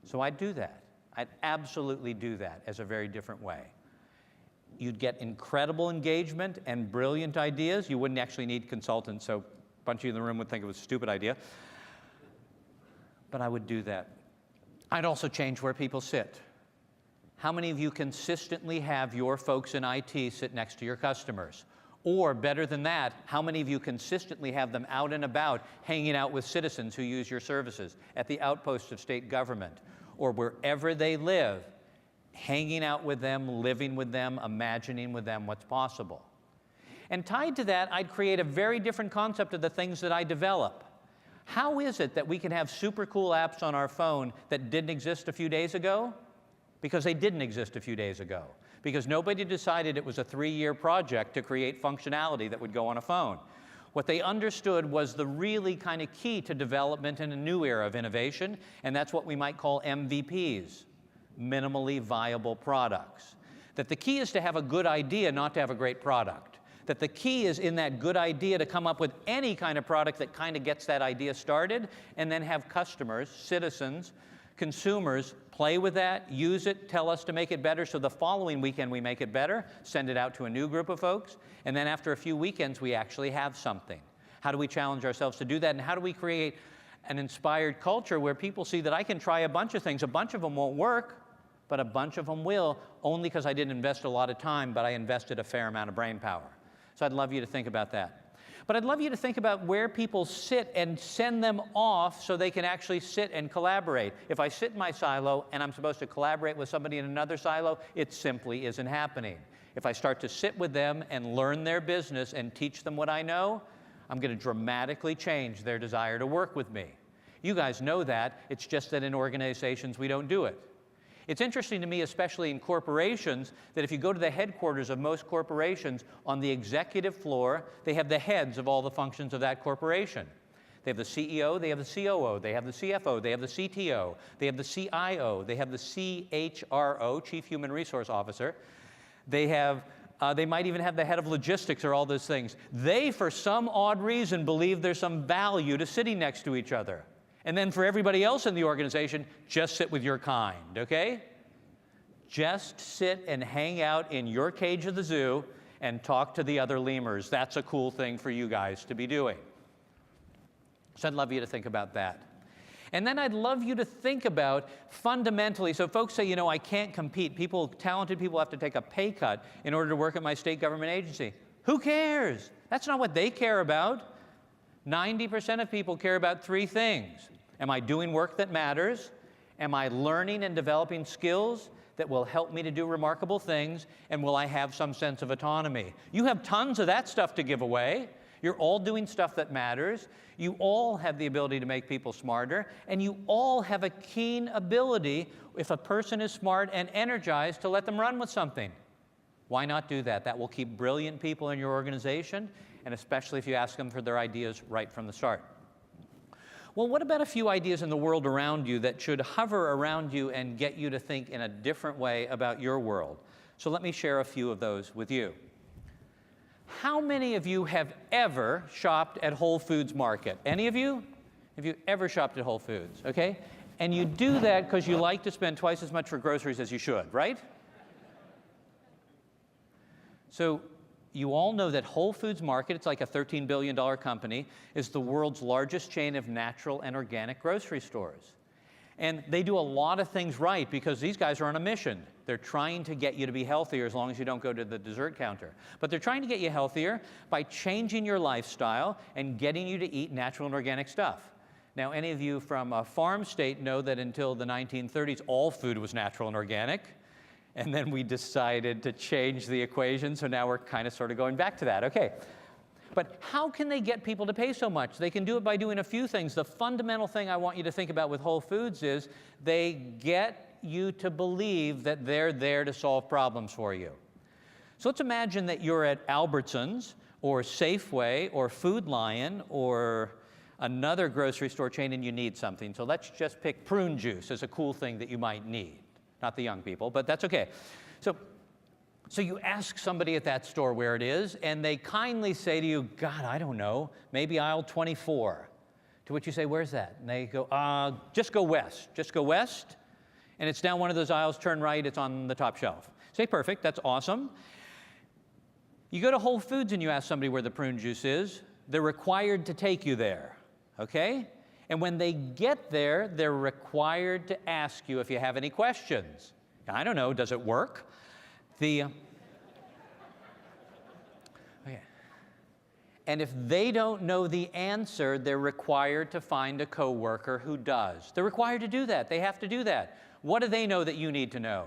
So I'd do that. I'd absolutely do that as a very different way. You'd get incredible engagement and brilliant ideas. You wouldn't actually need consultants, so a bunch of you in the room would think it was a stupid idea. But I would do that. I'd also change where people sit. How many of you consistently have your folks in IT sit next to your customers? Or better than that, how many of you consistently have them out and about, hanging out with citizens who use your services at the outposts of state government, or wherever they live, hanging out with them, living with them, imagining with them what's possible? And tied to that, I'd create a very different concept of the things that I develop. How is it that we can have super cool apps on our phone that didn't exist a few days ago? Because they didn't exist a few days ago. Because nobody decided it was a 3-year project to create functionality that would go on a phone. What they understood was the really kind of key to development in a new era of innovation, and that's what we might call MVPs, minimally viable products. That the key is to have a good idea, not to have a great product. That the key is in that good idea to come up with any kind of product that kind of gets that idea started, and then have customers, citizens, consumers play with that, use it, tell us to make it better, so the following weekend we make it better, send it out to a new group of folks, and then after a few weekends we actually have something. How do we challenge ourselves to do that, and how do we create an inspired culture where people see that I can try a bunch of things, a bunch of them won't work, but a bunch of them will, only because I didn't invest a lot of time, but I invested a fair amount of brain power. So I'd love you to think about that. But I'd love you to think about where people sit and send them off so they can actually sit and collaborate. If I sit in my silo and I'm supposed to collaborate with somebody in another silo, it simply isn't happening. If I start to sit with them and learn their business and teach them what I know, I'm going to dramatically change their desire to work with me. You guys know that. It's just that in organizations we don't do it. It's interesting to me, especially in corporations, that if you go to the headquarters of most corporations, on the executive floor, they have the heads of all the functions of that corporation. They have the CEO, they have the COO, they have the CFO, they have the CTO, they have the CIO, they have the CHRO, Chief Human Resource Officer. They might even have the head of logistics or all those things. They, for some odd reason, believe there's some value to sitting next to each other. And then for everybody else in the organization, just sit with your kind, okay? Just sit and hang out in your cage of the zoo and talk to the other lemurs. That's a cool thing for you guys to be doing. So I'd love you to think about that. And then I'd love you to think about fundamentally, so folks say, you know, I can't compete. Talented people have to take a pay cut in order to work at my state government agency. Who cares? That's not what they care about. 90% of people care about 3 things. Am I doing work that matters? Am I learning and developing skills that will help me to do remarkable things? And will I have some sense of autonomy? You have tons of that stuff to give away. You're all doing stuff that matters. You all have the ability to make people smarter. And you all have a keen ability, if a person is smart and energized, to let them run with something. Why not do that? That will keep brilliant people in your organization, and especially if you ask them for their ideas right from the start. Well, what about a few ideas in the world around you that should hover around you and get you to think in a different way about your world? So let me share a few of those with you. How many of you have ever shopped at Whole Foods Market? Any of you? Have you ever shopped at Whole Foods? Okay? And you do that because you like to spend twice as much for groceries as you should, right? So you all know that Whole Foods Market, it's like a $13 billion company, is the world's largest chain of natural and organic grocery stores. And they do a lot of things right because these guys are on a mission. They're trying to get you to be healthier as long as you don't go to the dessert counter. But they're trying to get you healthier by changing your lifestyle and getting you to eat natural and organic stuff. Now, any of you from a farm state know that until the 1930s, all food was natural and organic. And then we decided to change the equation, so now we're kind of sort of going back to that. Okay. But how can they get people to pay so much? They can do it by doing a few things. The fundamental thing I want you to think about with Whole Foods is they get you to believe that they're there to solve problems for you. So let's imagine that you're at Albertsons or Safeway or Food Lion or another grocery store chain and you need something. So let's just pick prune juice as a cool thing that you might need. Not the young people, but that's okay. So you ask somebody at that store where it is, and they kindly say to you, God, I don't know, maybe aisle 24. To which you say, where's that? And they go, just go west. Just go west, and it's down one of those aisles, turn right, it's on the top shelf. Say, perfect, that's awesome. You go to Whole Foods and you ask somebody where the prune juice is, they're required to take you there, okay? And when they get there, they're required to ask you if you have any questions. I don't know, does it work? Okay. And if they don't know the answer, they're required to find a coworker who does. They're required to do that. They have to do that. What do they know that you need to know?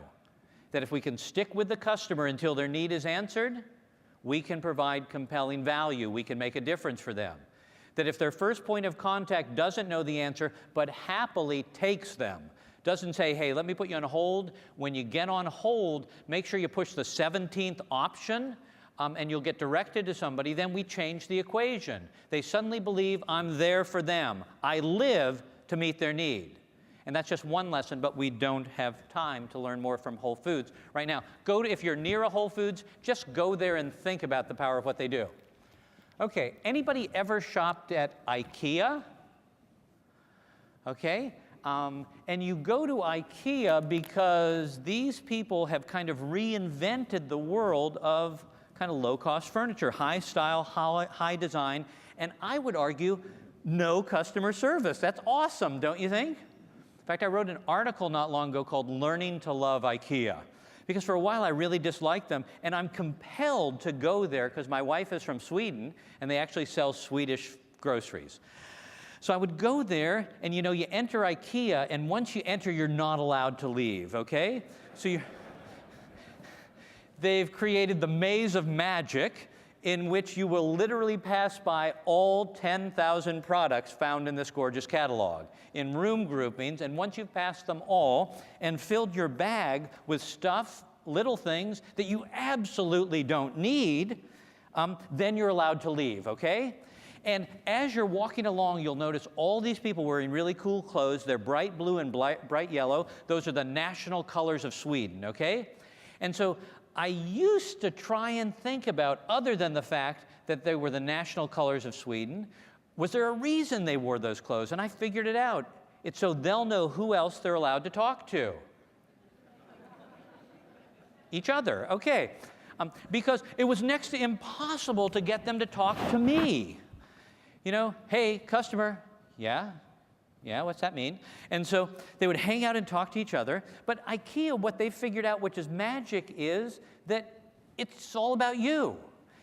That if we can stick with the customer until their need is answered, we can provide compelling value. We can make a difference for them. That if their first point of contact doesn't know the answer, but happily takes them, doesn't say, hey, let me put you on hold. When you get on hold, make sure you push the 17th option, and you'll get directed to somebody, then we change the equation. They suddenly believe I'm there for them. I live to meet their need. And that's just one lesson, but we don't have time to learn more from Whole Foods right now. If you're near a Whole Foods, just go there and think about the power of what they do. Okay, anybody ever shopped at IKEA? Okay, and you go to IKEA because these people have kind of reinvented the world of kind of low-cost furniture, high style, high design, and I would argue no customer service. That's awesome, don't you think? In fact, I wrote an article not long ago called Learning to Love IKEA. Because for a while I really disliked them, and I'm compelled to go there because my wife is from Sweden, and they actually sell Swedish groceries. So I would go there, and you know, you enter IKEA, and once you enter, you're not allowed to leave, okay? So they've created the maze of magic in which you will literally pass by all 10,000 products found in this gorgeous catalog in room groupings, and once you've passed them all and filled your bag with stuff, little things that you absolutely don't need, then you're allowed to leave, okay? And as you're walking along, you'll notice all these people wearing really cool clothes. They're bright blue and bright yellow. Those are the national colors of Sweden, okay? And so I used to try and think about, other than the fact that they were the national colors of Sweden, was there a reason they wore those clothes? And I figured it out. It's so they'll know who else they're allowed to talk to. Each other, okay. Because it was next to impossible to get them to talk to me. You know, hey, customer, yeah, what's that mean? And so they would hang out and talk to each other. But IKEA, what they figured out, which is magic, is that it's all about you.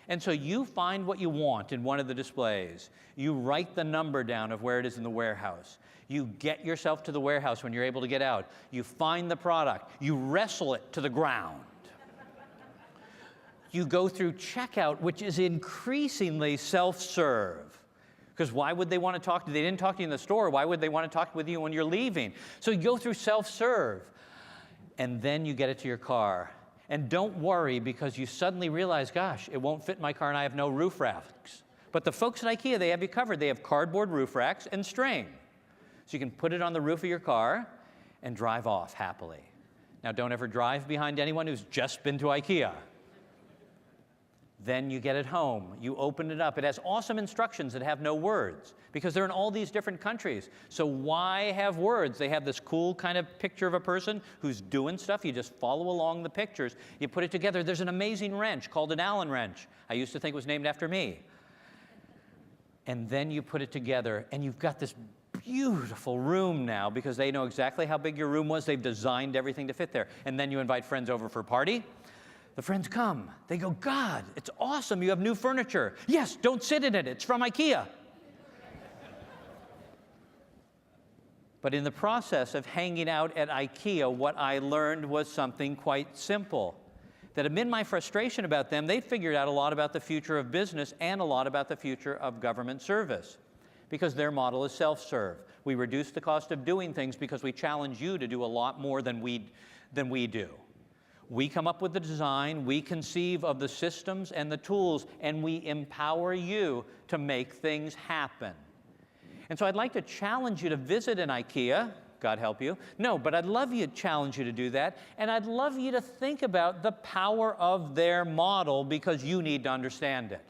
And so you find what you want in one of the displays. You write the number down of where it is in the warehouse. You get yourself to the warehouse when you're able to get out. You find the product. You wrestle it to the ground. You go through checkout, which is increasingly self-serve. Because why would they want to talk to you? They didn't talk to you in the store. Why would they want to talk with you when you're leaving? So you go through self-serve, and then you get it to your car. And don't worry, because you suddenly realize, gosh, it won't fit in my car and I have no roof racks. But the folks at IKEA, they have you covered. They have cardboard roof racks and string. So you can put it on the roof of your car and drive off happily. Now, don't ever drive behind anyone who's just been to IKEA. Then you get it home. You open it up. It has awesome instructions that have no words because they're in all these different countries. So why have words? They have this cool kind of picture of a person who's doing stuff. You just follow along the pictures. You put it together. There's an amazing wrench called an Allen wrench. I used to think it was named after me. And then you put it together, and you've got this beautiful room now because they know exactly how big your room was. They've designed everything to fit there. And then you invite friends over for a party. The friends come. They go, God, it's awesome. You have new furniture. Yes, don't sit in it. It's from IKEA. But in the process of hanging out at IKEA, what I learned was something quite simple. That amid my frustration about them, they figured out a lot about the future of business and a lot about the future of government service. Because their model is self-serve. We reduce the cost of doing things because we challenge you to do a lot more than we do. We come up with the design, we conceive of the systems and the tools, and we empower you to make things happen. And so I'd like to challenge you to visit an IKEA. God help you. No, but I'd love you to challenge you to do that, and I'd love you to think about the power of their model because you need to understand it.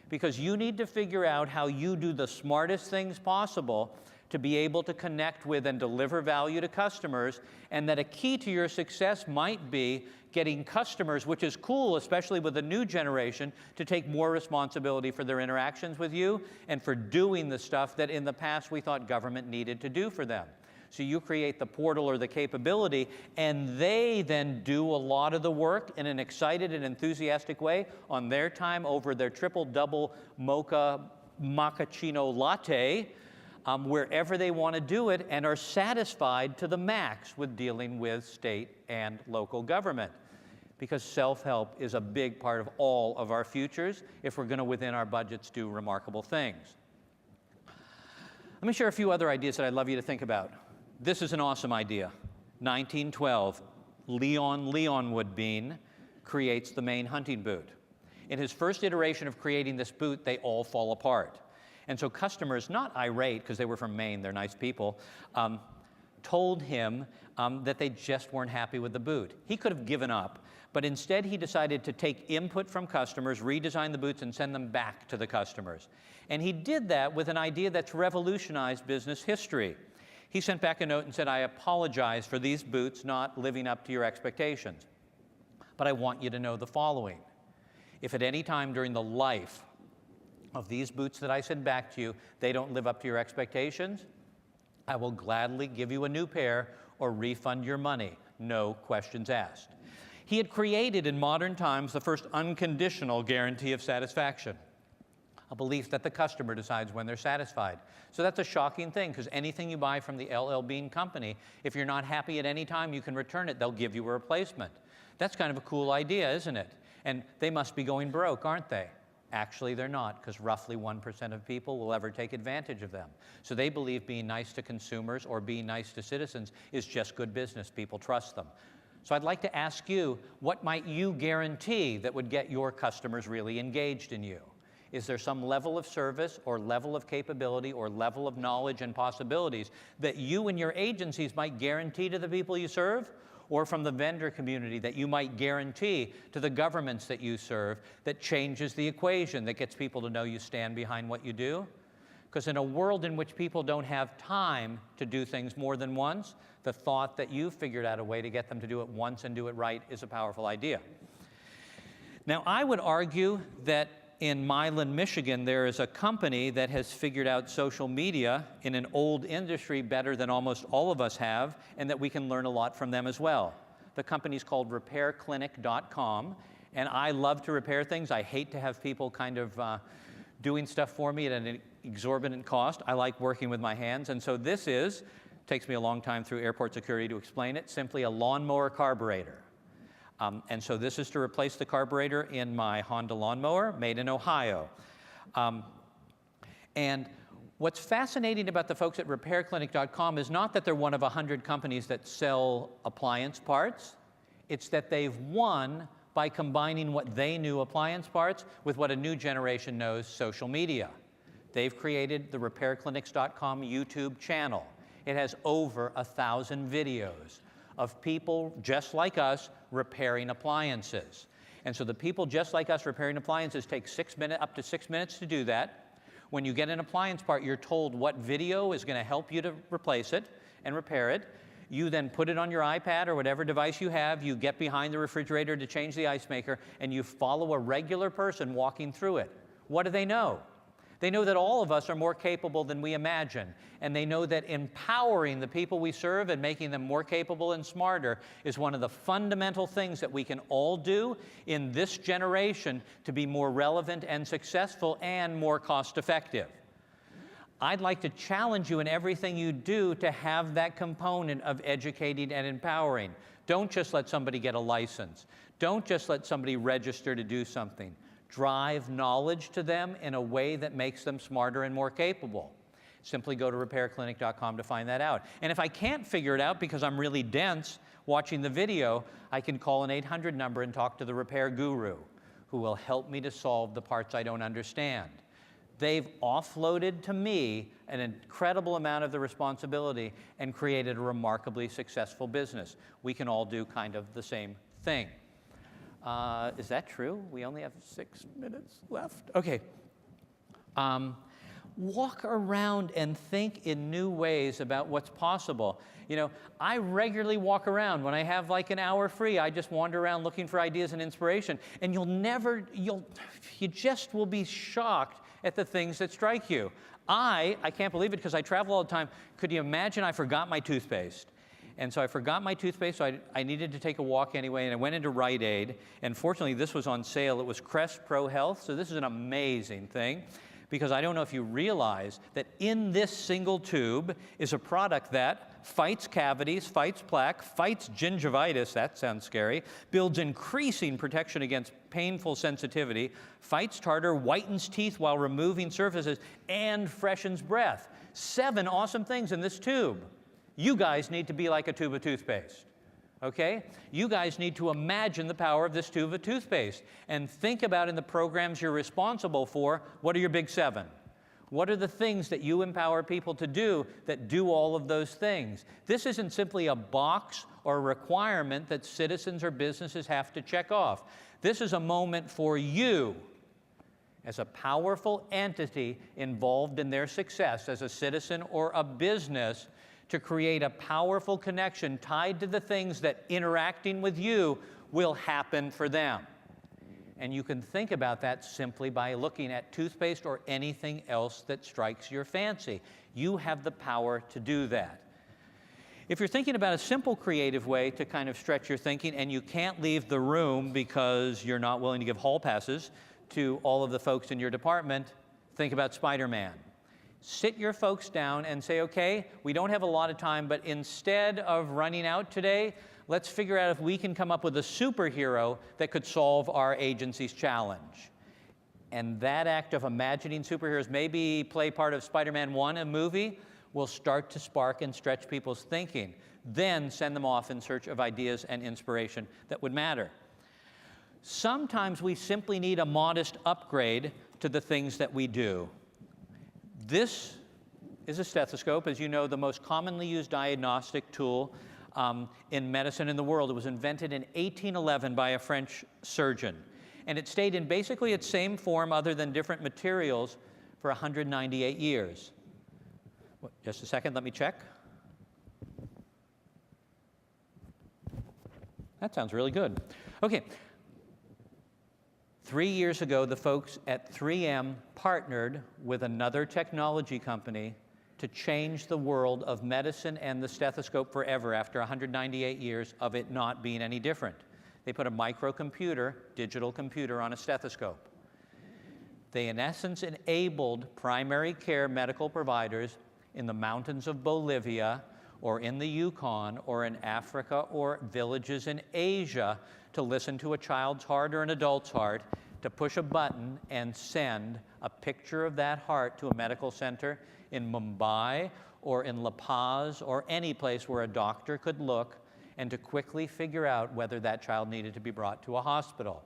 Because you need to figure out how you do the smartest things possible to be able to connect with and deliver value to customers, and that a key to your success might be getting customers, which is cool, especially with the new generation, to take more responsibility for their interactions with you and for doing the stuff that in the past we thought government needed to do for them. So you create the portal or the capability, and they then do a lot of the work in an excited and enthusiastic way on their time over their triple-double mocha macchiato latte, wherever they want to do it, and are satisfied to the max with dealing with state and local government. Because self-help is a big part of all of our futures if we're going to, within our budgets, do remarkable things. Let me share a few other ideas that I'd love you to think about. This is an awesome idea. 1912, Leon Woodbean creates the Maine hunting boot. In his first iteration of creating this boot, they all fall apart. And so customers, not irate, because they were from Maine, they're nice people, told him that they just weren't happy with the boot. He could have given up, but instead he decided to take input from customers, redesign the boots, and send them back to the customers. And he did that with an idea that's revolutionized business history. He sent back a note and said, I apologize for these boots not living up to your expectations, but I want you to know the following. If at any time during the life of these boots that I send back to you, they don't live up to your expectations, I will gladly give you a new pair or refund your money, no questions asked. He had created in modern times the first unconditional guarantee of satisfaction, a belief that the customer decides when they're satisfied. So that's a shocking thing, because anything you buy from the LL Bean company, if you're not happy at any time, you can return it. They'll give you a replacement. That's kind of a cool idea, isn't it? And they must be going broke, aren't they? Actually, they're not, because roughly 1% of people will ever take advantage of them. So they believe being nice to consumers or being nice to citizens is just good business. People trust them. So I'd like to ask you, what might you guarantee that would get your customers really engaged in you? Is there some level of service or level of capability or level of knowledge and possibilities that you and your agencies might guarantee to the people you serve? Or from the vendor community that you might guarantee to the governments that you serve that changes the equation, that gets people to know you stand behind what you do? Because in a world in which people don't have time to do things more than once, the thought that you've figured out a way to get them to do it once and do it right is a powerful idea. Now, I would argue that in Milan, Michigan, there is a company that has figured out social media in an old industry better than almost all of us have, and that we can learn a lot from them as well. The company's called repairclinic.com, and I love to repair things. I hate to have people kind of doing stuff for me at an exorbitant cost. I like working with my hands, and so this takes me a long time through airport security to explain it, simply a lawnmower carburetor. And so this is to replace the carburetor in my Honda lawnmower, made in Ohio. And what's fascinating about the folks at repairclinic.com is not that they're one of 100 companies that sell appliance parts. It's that they've won by combining what they knew, appliance parts, with what a new generation knows, social media. They've created the repairclinics.com YouTube channel. It has over 1,000 videos of people just like us repairing appliances. And so the people just like us repairing appliances take up to 6 minutes to do that. When you get an appliance part, you're told what video is going to help you to replace it and repair it. You then put it on your iPad or whatever device you have, you get behind the refrigerator to change the ice maker, and you follow a regular person walking through it. What do they know? They know that all of us are more capable than we imagine, and they know that empowering the people we serve and making them more capable and smarter is one of the fundamental things that we can all do in this generation to be more relevant and successful and more cost-effective. I'd like to challenge you in everything you do to have that component of educating and empowering. Don't just let somebody get a license. Don't just let somebody register to do something. Drive knowledge to them in a way that makes them smarter and more capable. Simply go to repairclinic.com to find that out. And if I can't figure it out because I'm really dense watching the video, I can call an 800 number and talk to the repair guru who will help me to solve the parts I don't understand. They've offloaded to me an incredible amount of the responsibility and created a remarkably successful business. We can all do kind of the same thing. Is that true? We only have 6 minutes left. Okay. Walk around and think in new ways about what's possible. You know, I regularly walk around. When I have like an hour free, I just wander around looking for ideas and inspiration. And you just will be shocked at the things that strike you. I can't believe it because I travel all the time. Could you imagine I forgot my toothpaste? And so I forgot my toothpaste, so I needed to take a walk anyway, and I went into Rite Aid, and fortunately this was on sale. It was Crest Pro Health, so this is an amazing thing, because I don't know if you realize that in this single tube is a product that fights cavities, fights plaque, fights gingivitis, that sounds scary, builds increasing protection against painful sensitivity, fights tartar, whitens teeth while removing surfaces, and freshens breath. 7 awesome things in this tube. You guys need to be like a tube of toothpaste, okay? You guys need to imagine the power of this tube of toothpaste and think about in the programs you're responsible for, what are your big 7? What are the things that you empower people to do that do all of those things? This isn't simply a box or a requirement that citizens or businesses have to check off. This is a moment for you as a powerful entity involved in their success as a citizen or a business to create a powerful connection tied to the things that interacting with you will happen for them. And you can think about that simply by looking at toothpaste or anything else that strikes your fancy. You have the power to do that. If you're thinking about a simple creative way to kind of stretch your thinking and you can't leave the room because you're not willing to give hall passes to all of the folks in your department, think about Spider-Man. Sit your folks down and say, okay, we don't have a lot of time, but instead of running out today, let's figure out if we can come up with a superhero that could solve our agency's challenge. And that act of imagining superheroes, maybe play part of Spider-Man 1, a movie, will start to spark and stretch people's thinking. Then send them off in search of ideas and inspiration that would matter. Sometimes we simply need a modest upgrade to the things that we do. This is a stethoscope, as you know, the most commonly used diagnostic tool in medicine in the world. It was invented in 1811 by a French surgeon. And it stayed in basically its same form other than different materials for 198 years. Just a second, let me check. That sounds really good. Okay. 3 years ago, the folks at 3M partnered with another technology company to change the world of medicine and the stethoscope forever after 198 years of it not being any different. They put a microcomputer, digital computer, on a stethoscope. They, in essence, enabled primary care medical providers in the mountains of Bolivia or in the Yukon or in Africa or villages in Asia to listen to a child's heart or an adult's heart, to push a button and send a picture of that heart to a medical center in Mumbai or in La Paz or any place where a doctor could look and to quickly figure out whether that child needed to be brought to a hospital.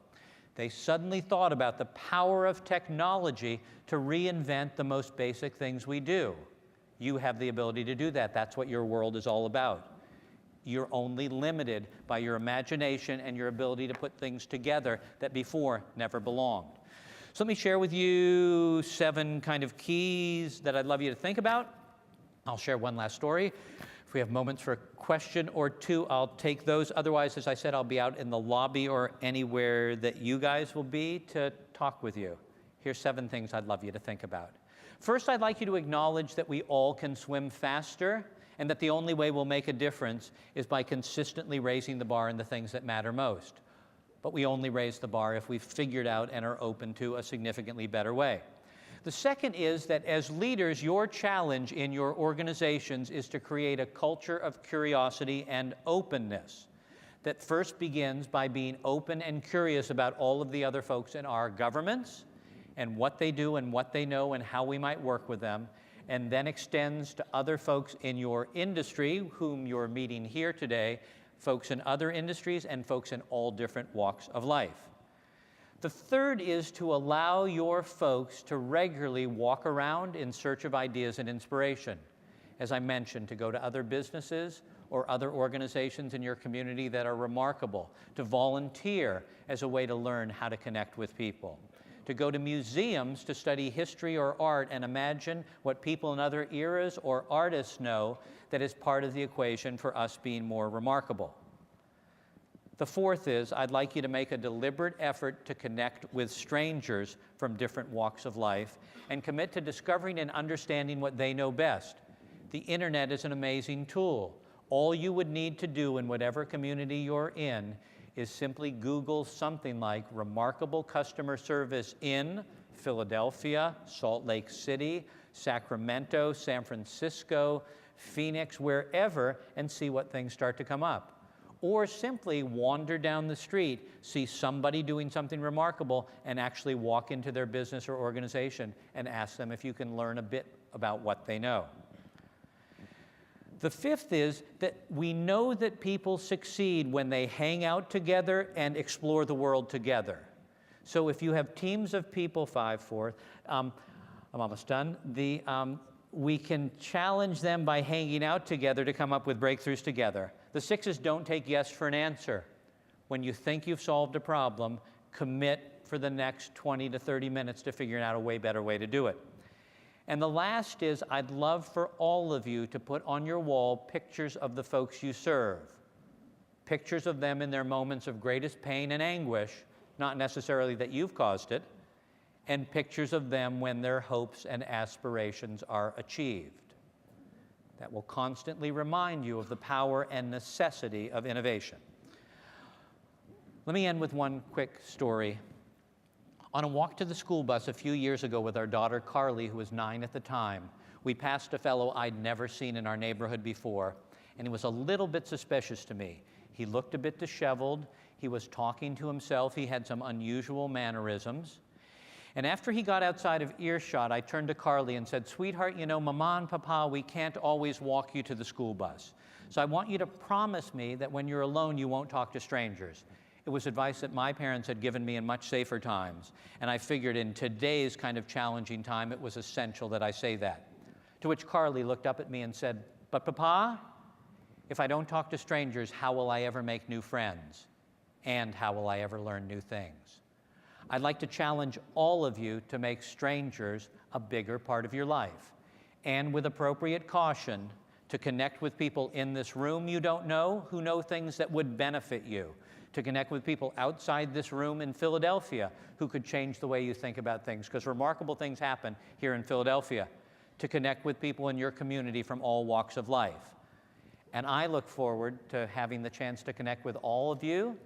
They suddenly thought about the power of technology to reinvent the most basic things we do. You have the ability to do that. That's what your world is all about. You're only limited by your imagination and your ability to put things together that before never belonged. So let me share with you 7 kind of keys that I'd love you to think about. I'll share one last story. If we have moments for a question or two, I'll take those. Otherwise, as I said, I'll be out in the lobby or anywhere that you guys will be to talk with you. Here's 7 things I'd love you to think about. First, I'd like you to acknowledge that we all can swim faster, and that the only way we'll make a difference is by consistently raising the bar in the things that matter most. But we only raise the bar if we've figured out and are open to a significantly better way. The second is that as leaders, your challenge in your organizations is to create a culture of curiosity and openness that first begins by being open and curious about all of the other folks in our governments and what they do and what they know and how we might work with them, and then extends to other folks in your industry, whom you're meeting here today, folks in other industries, and folks in all different walks of life. The third is to allow your folks to regularly walk around in search of ideas and inspiration. As I mentioned, to go to other businesses or other organizations in your community that are remarkable, to volunteer as a way to learn how to connect with people, to go to museums to study history or art and imagine what people in other eras or artists know that is part of the equation for us being more remarkable. The fourth is, I'd like you to make a deliberate effort to connect with strangers from different walks of life and commit to discovering and understanding what they know best. The internet is an amazing tool. All you would need to do in whatever community you're in is simply Google something like remarkable customer service in Philadelphia, Salt Lake City, Sacramento, San Francisco, Phoenix, wherever, and see what things start to come up. Or simply wander down the street, see somebody doing something remarkable, and actually walk into their business or organization and ask them if you can learn a bit about what they know. The fifth is that we know that people succeed when they hang out together and explore the world together. So if you have teams of people, 5-4, I'm almost done, we can challenge them by hanging out together to come up with breakthroughs together. The 6 is don't take yes for an answer. When you think you've solved a problem, commit for the next 20 to 30 minutes to figuring out a way better way to do it. And the last is, I'd love for all of you to put on your wall pictures of the folks you serve. Pictures of them in their moments of greatest pain and anguish, not necessarily that you've caused it, and pictures of them when their hopes and aspirations are achieved. That will constantly remind you of the power and necessity of innovation. Let me end with one quick story. On a walk to the school bus a few years ago with our daughter Carly, who was 9 at the time, we passed a fellow I'd never seen in our neighborhood before, and he was a little bit suspicious to me. He looked a bit disheveled. He was talking to himself. He had some unusual mannerisms. And after he got outside of earshot, I turned to Carly and said, "Sweetheart, you know, Mama and Papa, we can't always walk you to the school bus. So I want you to promise me that when you're alone, you won't talk to strangers." It was advice that my parents had given me in much safer times. And I figured in today's kind of challenging time, it was essential that I say that. To which Carly looked up at me and said, "But Papa, if I don't talk to strangers, how will I ever make new friends? And how will I ever learn new things?" I'd like to challenge all of you to make strangers a bigger part of your life. And with appropriate caution, to connect with people in this room you don't know, who know things that would benefit you. To connect with people outside this room in Philadelphia who could change the way you think about things, because remarkable things happen here in Philadelphia. To connect with people in your community from all walks of life. And I look forward to having the chance to connect with all of you,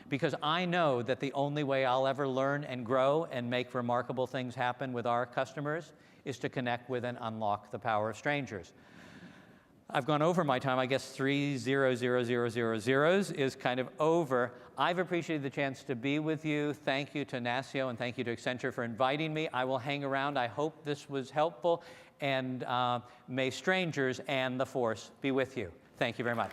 because I know that the only way I'll ever learn and grow and make remarkable things happen with our customers is to connect with and unlock the power of strangers. I've gone over my time. I guess 30000 is kind of over. I've appreciated the chance to be with you. Thank you to NASCIO and thank you to Accenture for inviting me. I will hang around. I hope this was helpful. And may strangers and the force be with you. Thank you very much.